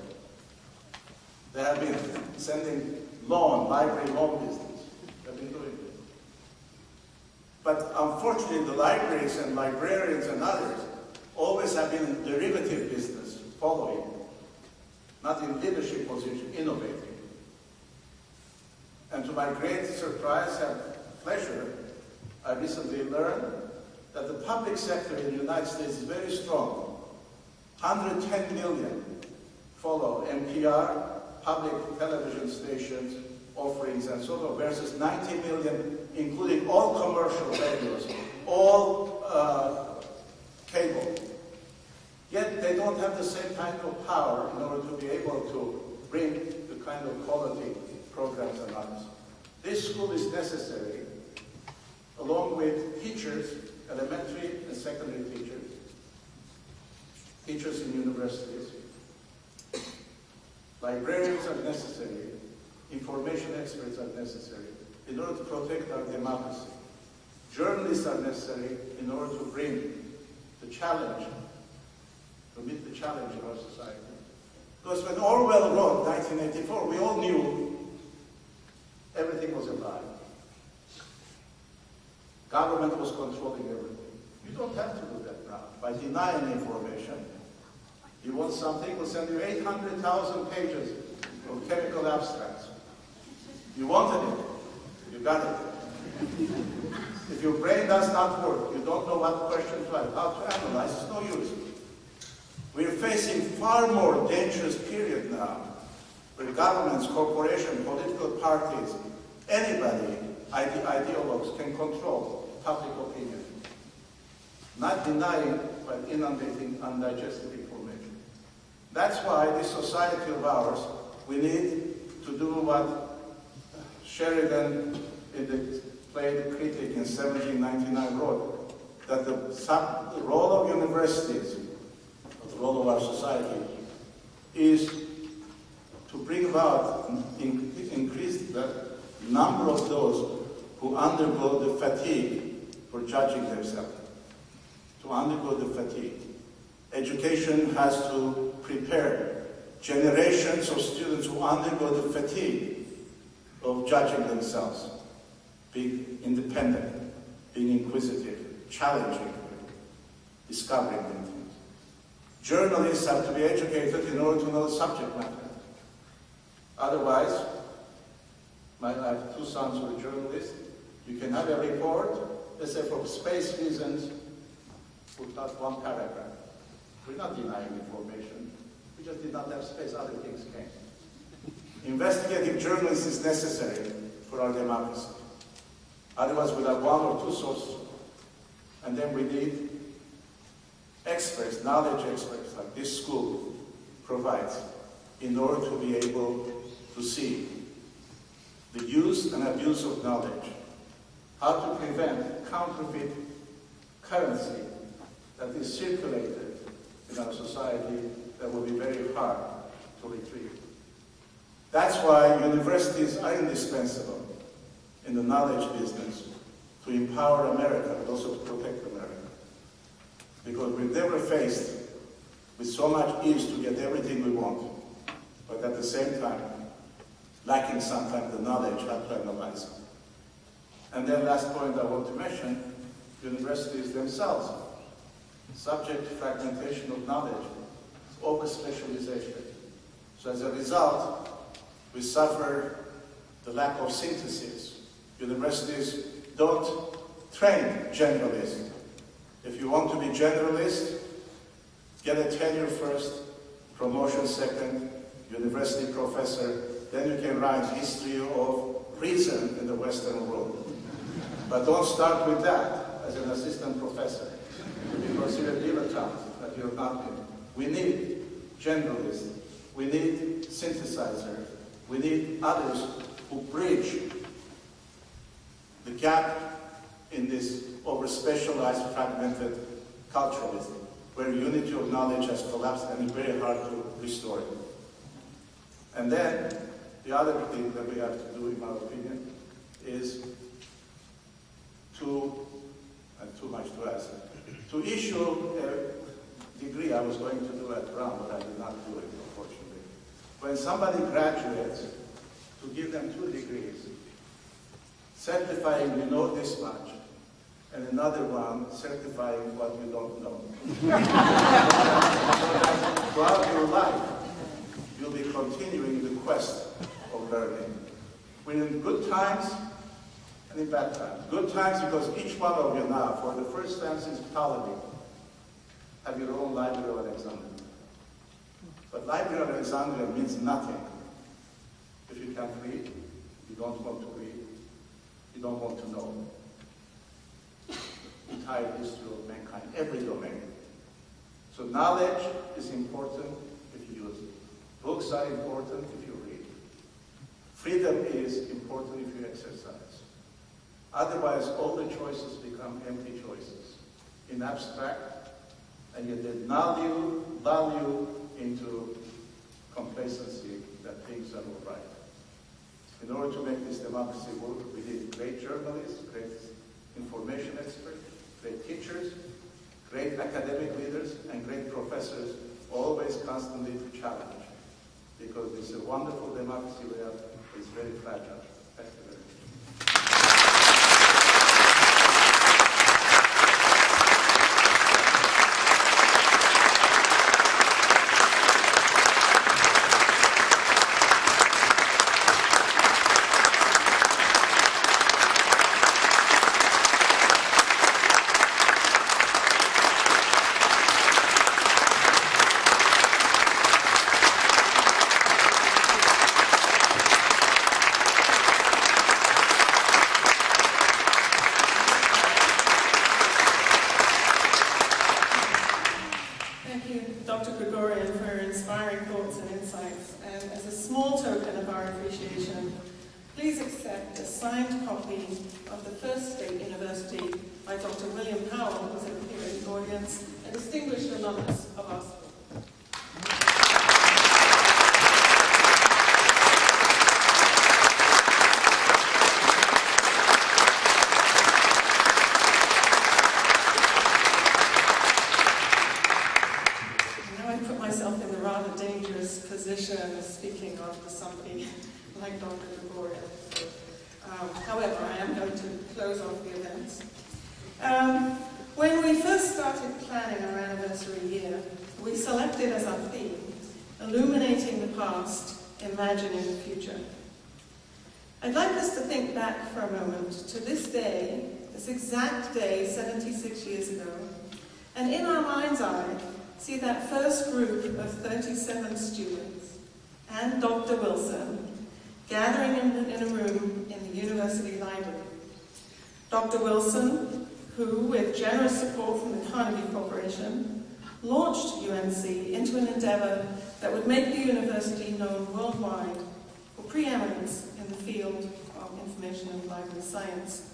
They have been sending library loan business. They've been doing it. But unfortunately, the libraries and librarians and others always have been in derivative business, following, not in leadership position, innovating. And to my great surprise and pleasure, I recently learned that the public sector in the United States is very strong. 110 million follow NPR, public television stations, offerings, and so on, versus 90 million, including all commercial radios, all cable. Yet they don't have the same kind of power in order to be able to bring the kind of quality programs and others. This school is necessary, along with teachers elementary and secondary teachers, teachers in universities. Librarians are necessary, information experts are necessary in order to protect our democracy. Journalists are necessary in order to bring the challenge, to meet the challenge in our society. Because when Orwell wrote 1984, we all knew everything was a lie. Government was controlling everything. You don't have to do that now. By denying information, you want something, we'll send you 800,000 pages of chemical abstracts. You wanted it, you got it. If your brain does not work, you don't know what question to ask, how to analyze, it's no use. We're facing far more dangerous period now, where governments, corporations, political parties, anybody, ideologues can control public opinion. Not denying, but inundating undigested information. That's why this society of ours, we need to do what Sheridan in the play The Critic in 1799 wrote, that the role of universities, the role of our society, is to bring about, increase the number of those who undergo the fatigue for judging themselves. To undergo the fatigue. Education has to prepare generations of students who undergo the fatigue of judging themselves, being independent, being inquisitive, challenging, discovering new things. Journalists have to be educated in order to know the subject matter. Otherwise, I have two sons who are journalists. You can have a report, let's say for space reasons, put out one paragraph. We're not denying information. We just did not have space, other things came. Investigative journalism is necessary for our democracy. Otherwise, we'll have one or two sources. And then we need experts, knowledge experts, like this school provides, in order to be able to see the use and abuse of knowledge, how to prevent counterfeit currency that is circulated in our society that will be very hard to retrieve. That's why universities are indispensable in the knowledge business to empower America, but also to protect America. Because we've never faced with so much ease to get everything we want, but at the same time, lacking sometimes the knowledge how to analyze it. And then last point I want to mention, universities themselves. Subject fragmentation of knowledge, over-specialization. So as a result, we suffer the lack of synthesis. Universities don't train generalists. If you want to be generalist, get a tenure first, promotion second, university professor, then you can write history of reason in the Western world. But don't start with that as an assistant professor. To be considered dilettante that you're not in. We need generalists, we need synthesizers, we need others who bridge the gap in this over-specialized, fragmented culturalism, where unity of knowledge has collapsed and it's very hard to restore it. And then, the other thing that we have to do, in my opinion, is to, and too much to ask, to issue a degree I was going to do at Brown, but I did not do it, unfortunately. When somebody graduates, to give them 2 degrees, certifying you know this much, and another one certifying what you don't know. So that throughout your life, you'll be continuing the quest of learning. We're in good times and in bad times. Good times because each one of you now, for the first time since Ptolemy, have your own Library of Alexandria. But Library of Alexandria means nothing if you can't read, you don't want to read, you don't want to know the entire history of mankind, every domain. So knowledge is important if you use it. Books are important if you read. Freedom is important if you exercise. Otherwise, all the choices become empty choices in abstract, and you did value into complacency that things are all right. In order to make this democracy work, we need great journalists, great information experts, great teachers, great academic leaders, and great professors, always constantly to challenge. Because this is a wonderful democracy we have, it's very fragile. Thank you very much. Dr. Gregorian, for her inspiring thoughts and insights. And as a small token of our appreciation, please accept a signed copy of the First State University by Dr. William Howell, who's here in the audience, a distinguished alumnus of our school. Position of speaking after somebody like Dr. Gregorian. So, however, I am going to close off the events. When we first started planning our anniversary year, we selected as our theme, illuminating the past, imagining the future. I'd like us to think back for a moment to this day, this exact day 76 years ago, and in our mind's eye, see that first group of 37 students and Dr. Wilson gathering in a room in the university library. Dr. Wilson, who, with generous support from the Carnegie Corporation, launched UNC into an endeavor that would make the university known worldwide for preeminence in the field of information and library science.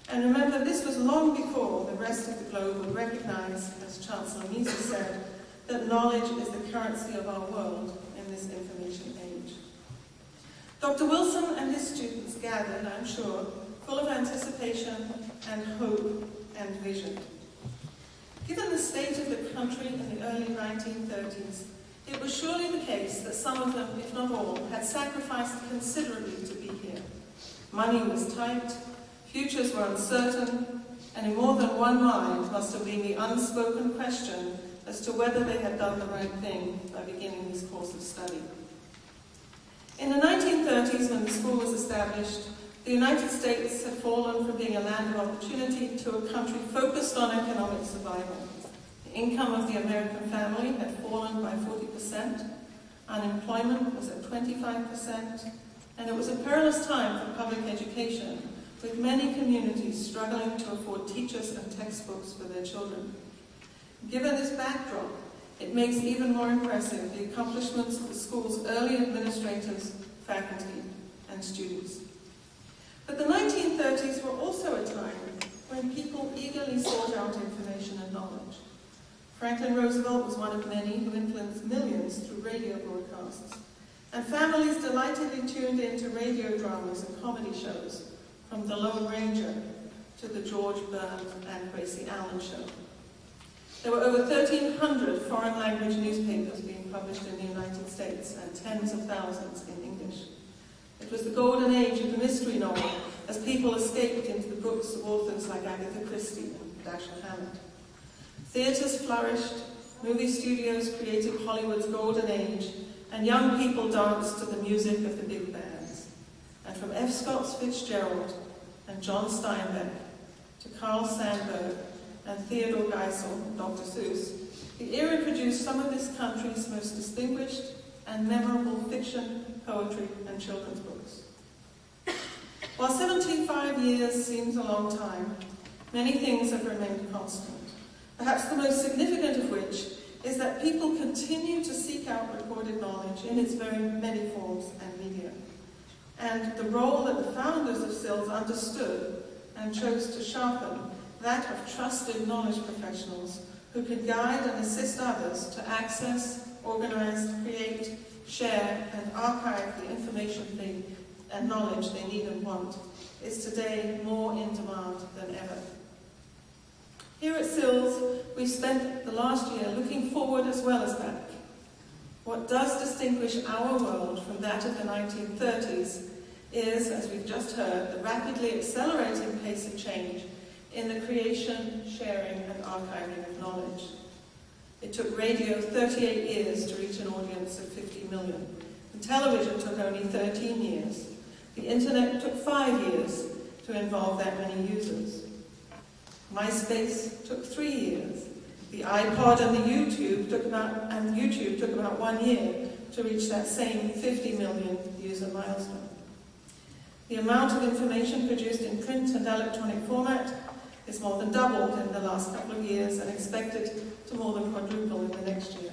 And remember, this was long before the rest of the globe would recognize, as Chancellor Mises said, that knowledge is the currency of our world in this information age. Dr. Wilson and his students gathered, I'm sure, full of anticipation and hope and vision. Given the state of the country in the early 1930s, it was surely the case that some of them, if not all, had sacrificed considerably to be here. Money was tight, futures were uncertain, and in more than one mind must have been the unspoken question as to whether they had done the right thing by beginning this course of study. In the 1930s, when the school was established, the United States had fallen from being a land of opportunity to a country focused on economic survival. The income of the American family had fallen by 40%, unemployment was at 25%, and it was a perilous time for public education, with many communities struggling to afford teachers and textbooks for their children. Given this backdrop, it makes even more impressive the accomplishments of the school's early administrators, faculty, and students. But the 1930s were also a time when people eagerly sought out information and knowledge. Franklin Roosevelt was one of many who influenced millions through radio broadcasts, and families delightedly tuned in to radio dramas and comedy shows, from The Lone Ranger to The George Burns and Gracie Allen Show. There were over 1,300 foreign language newspapers being published in the United States and tens of thousands in English. It was the golden age of the mystery novel as people escaped into the books of authors like Agatha Christie and Dashiell Hammett. Theaters flourished, movie studios created Hollywood's golden age, and young people danced to the music of the big bands. And from F. Scott Fitzgerald and John Steinbeck to Carl Sandburg and Theodore Geisel, Dr. Seuss, the era produced some of this country's most distinguished and memorable fiction, poetry, and children's books. While 75 years seems a long time, many things have remained constant. Perhaps the most significant of which is that people continue to seek out recorded knowledge in its very many forms and media. And the role that the founders of SILS understood and chose to sharpen that of trusted knowledge professionals who can guide and assist others to access, organize, create, share, and archive the information and knowledge they need and want, is today more in demand than ever. Here at SILS, we've spent the last year looking forward as well as back. What does distinguish our world from that of the 1930s is, as we've just heard, the rapidly accelerating pace of change in the creation, sharing, and archiving of knowledge. It took radio 38 years to reach an audience of 50 million, and television took only 13 years. The internet took 5 years to involve that many users. MySpace took 3 years. The iPod and YouTube took about 1 year to reach that same 50 million user milestone. The amount of information produced in print and electronic format is more than doubled in the last couple of years and expected to more than quadruple in the next year.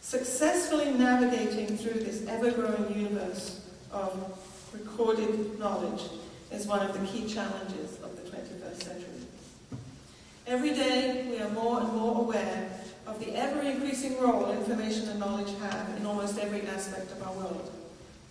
Successfully navigating through this ever-growing universe of recorded knowledge is one of the key challenges of the 21st century. Every day we are more and more aware of the ever-increasing role information and knowledge have in almost every aspect of our world.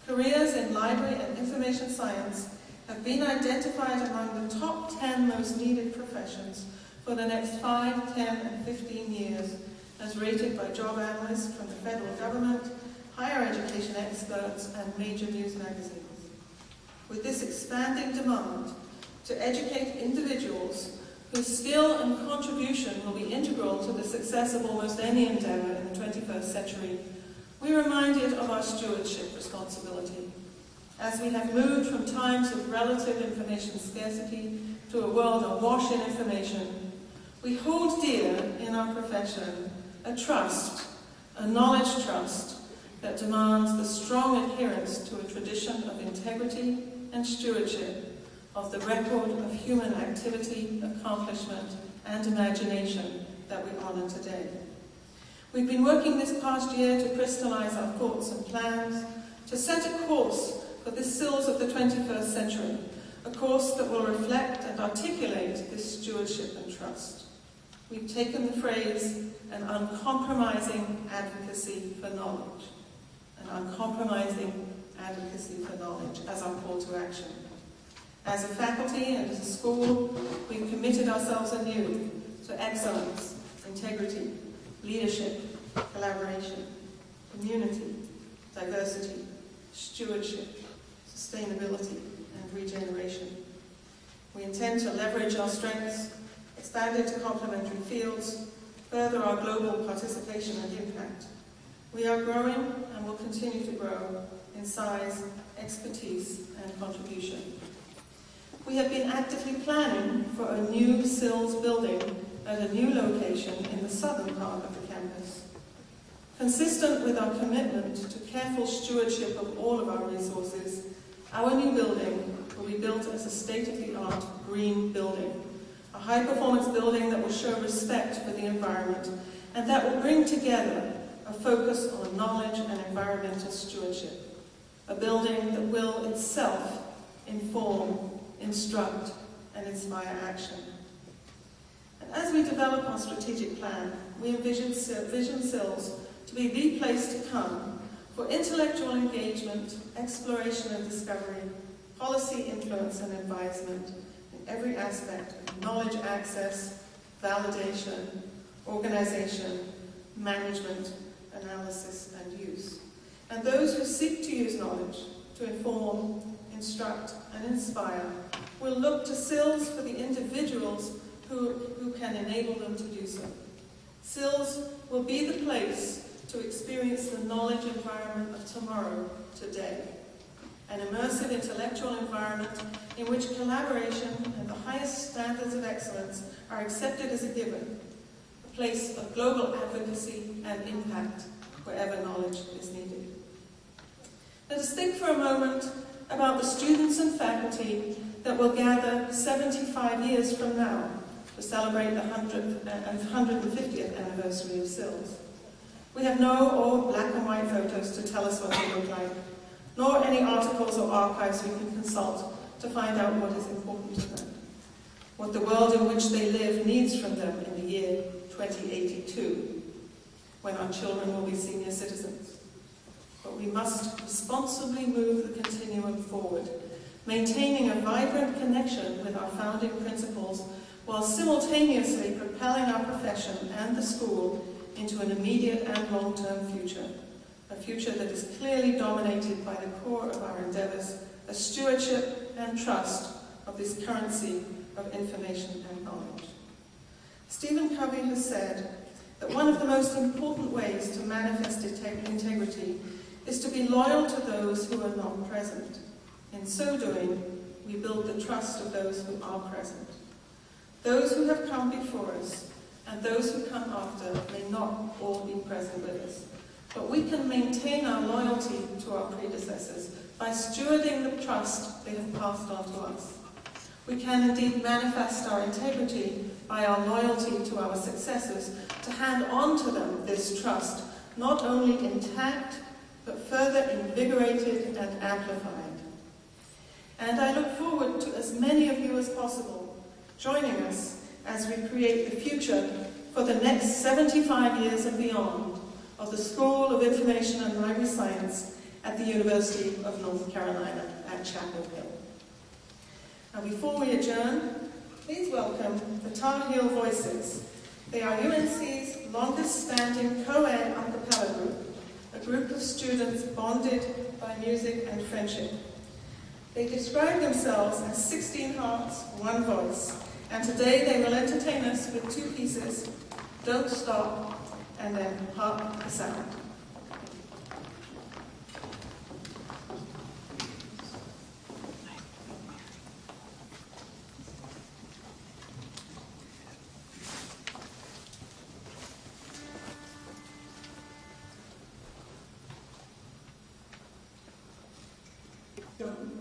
Careers in library and information science have been identified among the top 10 most needed professions for the next 5, 10, and 15 years, as rated by job analysts from the federal government, higher education experts, and major news magazines. With this expanding demand to educate individuals whose skill and contribution will be integral to the success of almost any endeavor in the 21st century, we're reminded of our stewardship responsibility. As we have moved from times of relative information scarcity to a world awash in information, we hold dear in our profession a trust, a knowledge trust, that demands the strong adherence to a tradition of integrity and stewardship of the record of human activity, accomplishment, and imagination that we honor today. We've been working this past year to crystallize our thoughts and plans, to set a course for the SILS of the 21st century, a course that will reflect and articulate this stewardship and trust. We've taken the phrase, an uncompromising advocacy for knowledge, an uncompromising advocacy for knowledge as our call to action. As a faculty and as a school, we've committed ourselves anew to excellence, integrity, leadership, collaboration, community, diversity, stewardship, sustainability, and regeneration. We intend to leverage our strengths, expand into complementary fields, further our global participation and impact. We are growing and will continue to grow in size, expertise, and contribution. We have been actively planning for a new SILS building at a new location in the southern part of the campus. Consistent with our commitment to careful stewardship of all of our resources, our new building will be built as a state-of-the-art green building, a high-performance building that will show respect for the environment and that will bring together a focus on knowledge and environmental stewardship, a building that will itself inform, instruct, and inspire action. And as we develop our strategic plan, we envision SILS to be the place to come for intellectual engagement, exploration and discovery, policy influence and advisement in every aspect of knowledge access, validation, organization, management, analysis, and use. And those who seek to use knowledge to inform, instruct, and inspire will look to SILS for the individuals who can enable them to do so. SILS will be the place to experience the knowledge environment of tomorrow, today. An immersive intellectual environment in which collaboration and the highest standards of excellence are accepted as a given. A place of global advocacy and impact wherever knowledge is needed. Let us think for a moment about the students and faculty that will gather 75 years from now to celebrate the 150th anniversary of SILS. We have no black and white photos to tell us what they look like, nor any articles or archives we can consult to find out what is important to them. what the world in which they live needs from them in the year 2082, when our children will be senior citizens. But we must responsibly move the continuum forward, maintaining a vibrant connection with our founding principles while simultaneously propelling our profession and the school into an immediate and long-term future, a future that is clearly dominated by the core of our endeavors, a stewardship and trust of this currency of information and knowledge. Stephen Covey has said that one of the most important ways to manifest integrity is to be loyal to those who are not present. In so doing, we build the trust of those who are present. Those who have come before us and those who come after may not all be present with us, but we can maintain our loyalty to our predecessors by stewarding the trust they have passed on to us. We can indeed manifest our integrity by our loyalty to our successors to hand on to them this trust, not only intact, but further invigorated and amplified. And I look forward to as many of you as possible joining us as we create the future for the next 75 years and beyond of the School of Information and Library Science at the University of North Carolina at Chapel Hill. Now, before we adjourn, please welcome the Tar Heel Voices. They are UNC's longest-standing co-ed a cappella group, a group of students bonded by music and friendship. They describe themselves as 16 hearts, one voice, and today they will entertain us with two pieces, Don't Stop, and then Hark the Sound. Don't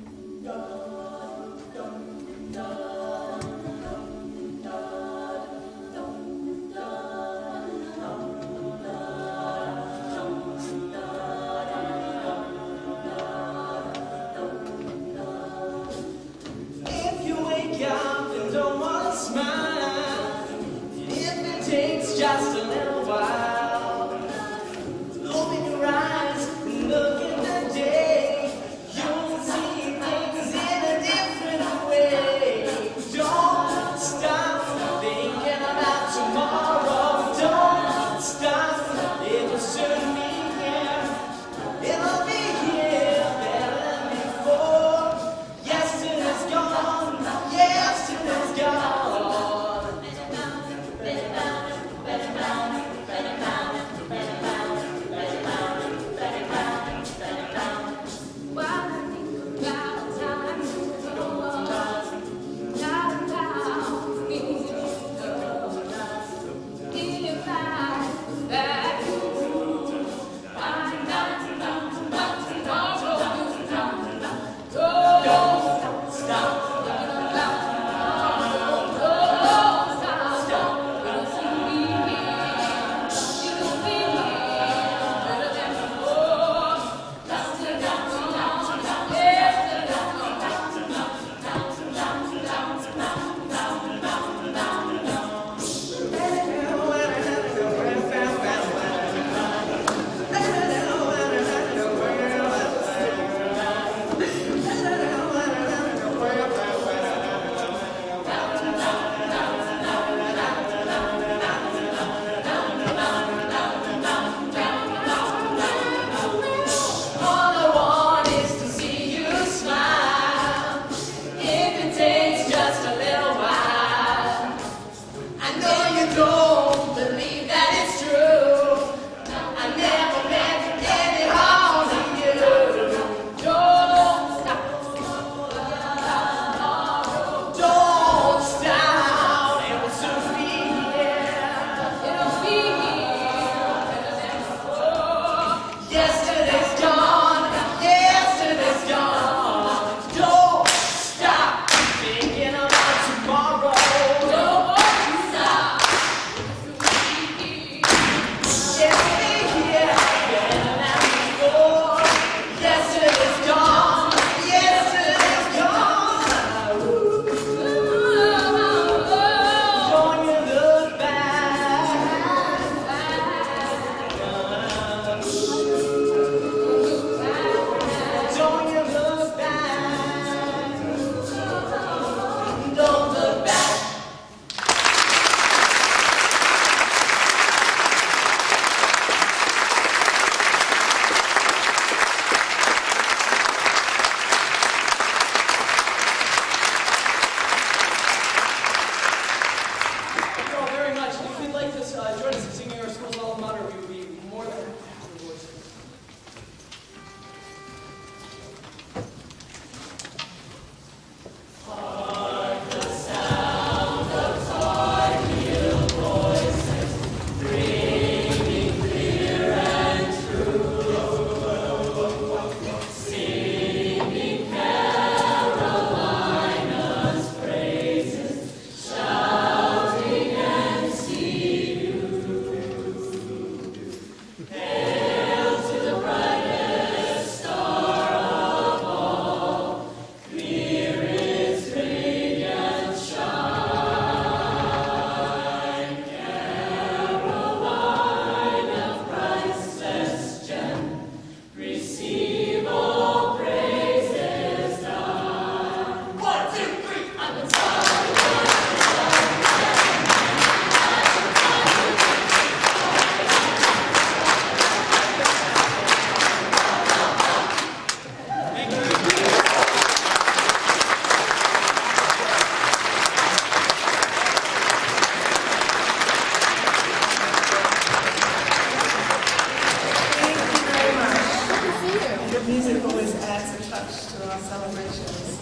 always adds a touch to our celebrations.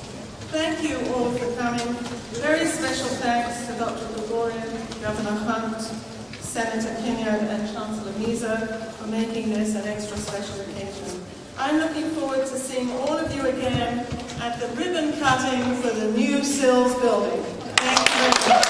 Thank you all for coming. Very special thanks to Dr. Gregorian, Governor Hunt, Senator Keynote, and Chancellor Misa for making this an extra special occasion. I'm looking forward to seeing all of you again at the ribbon cutting for the new SILS building. Thank you very much.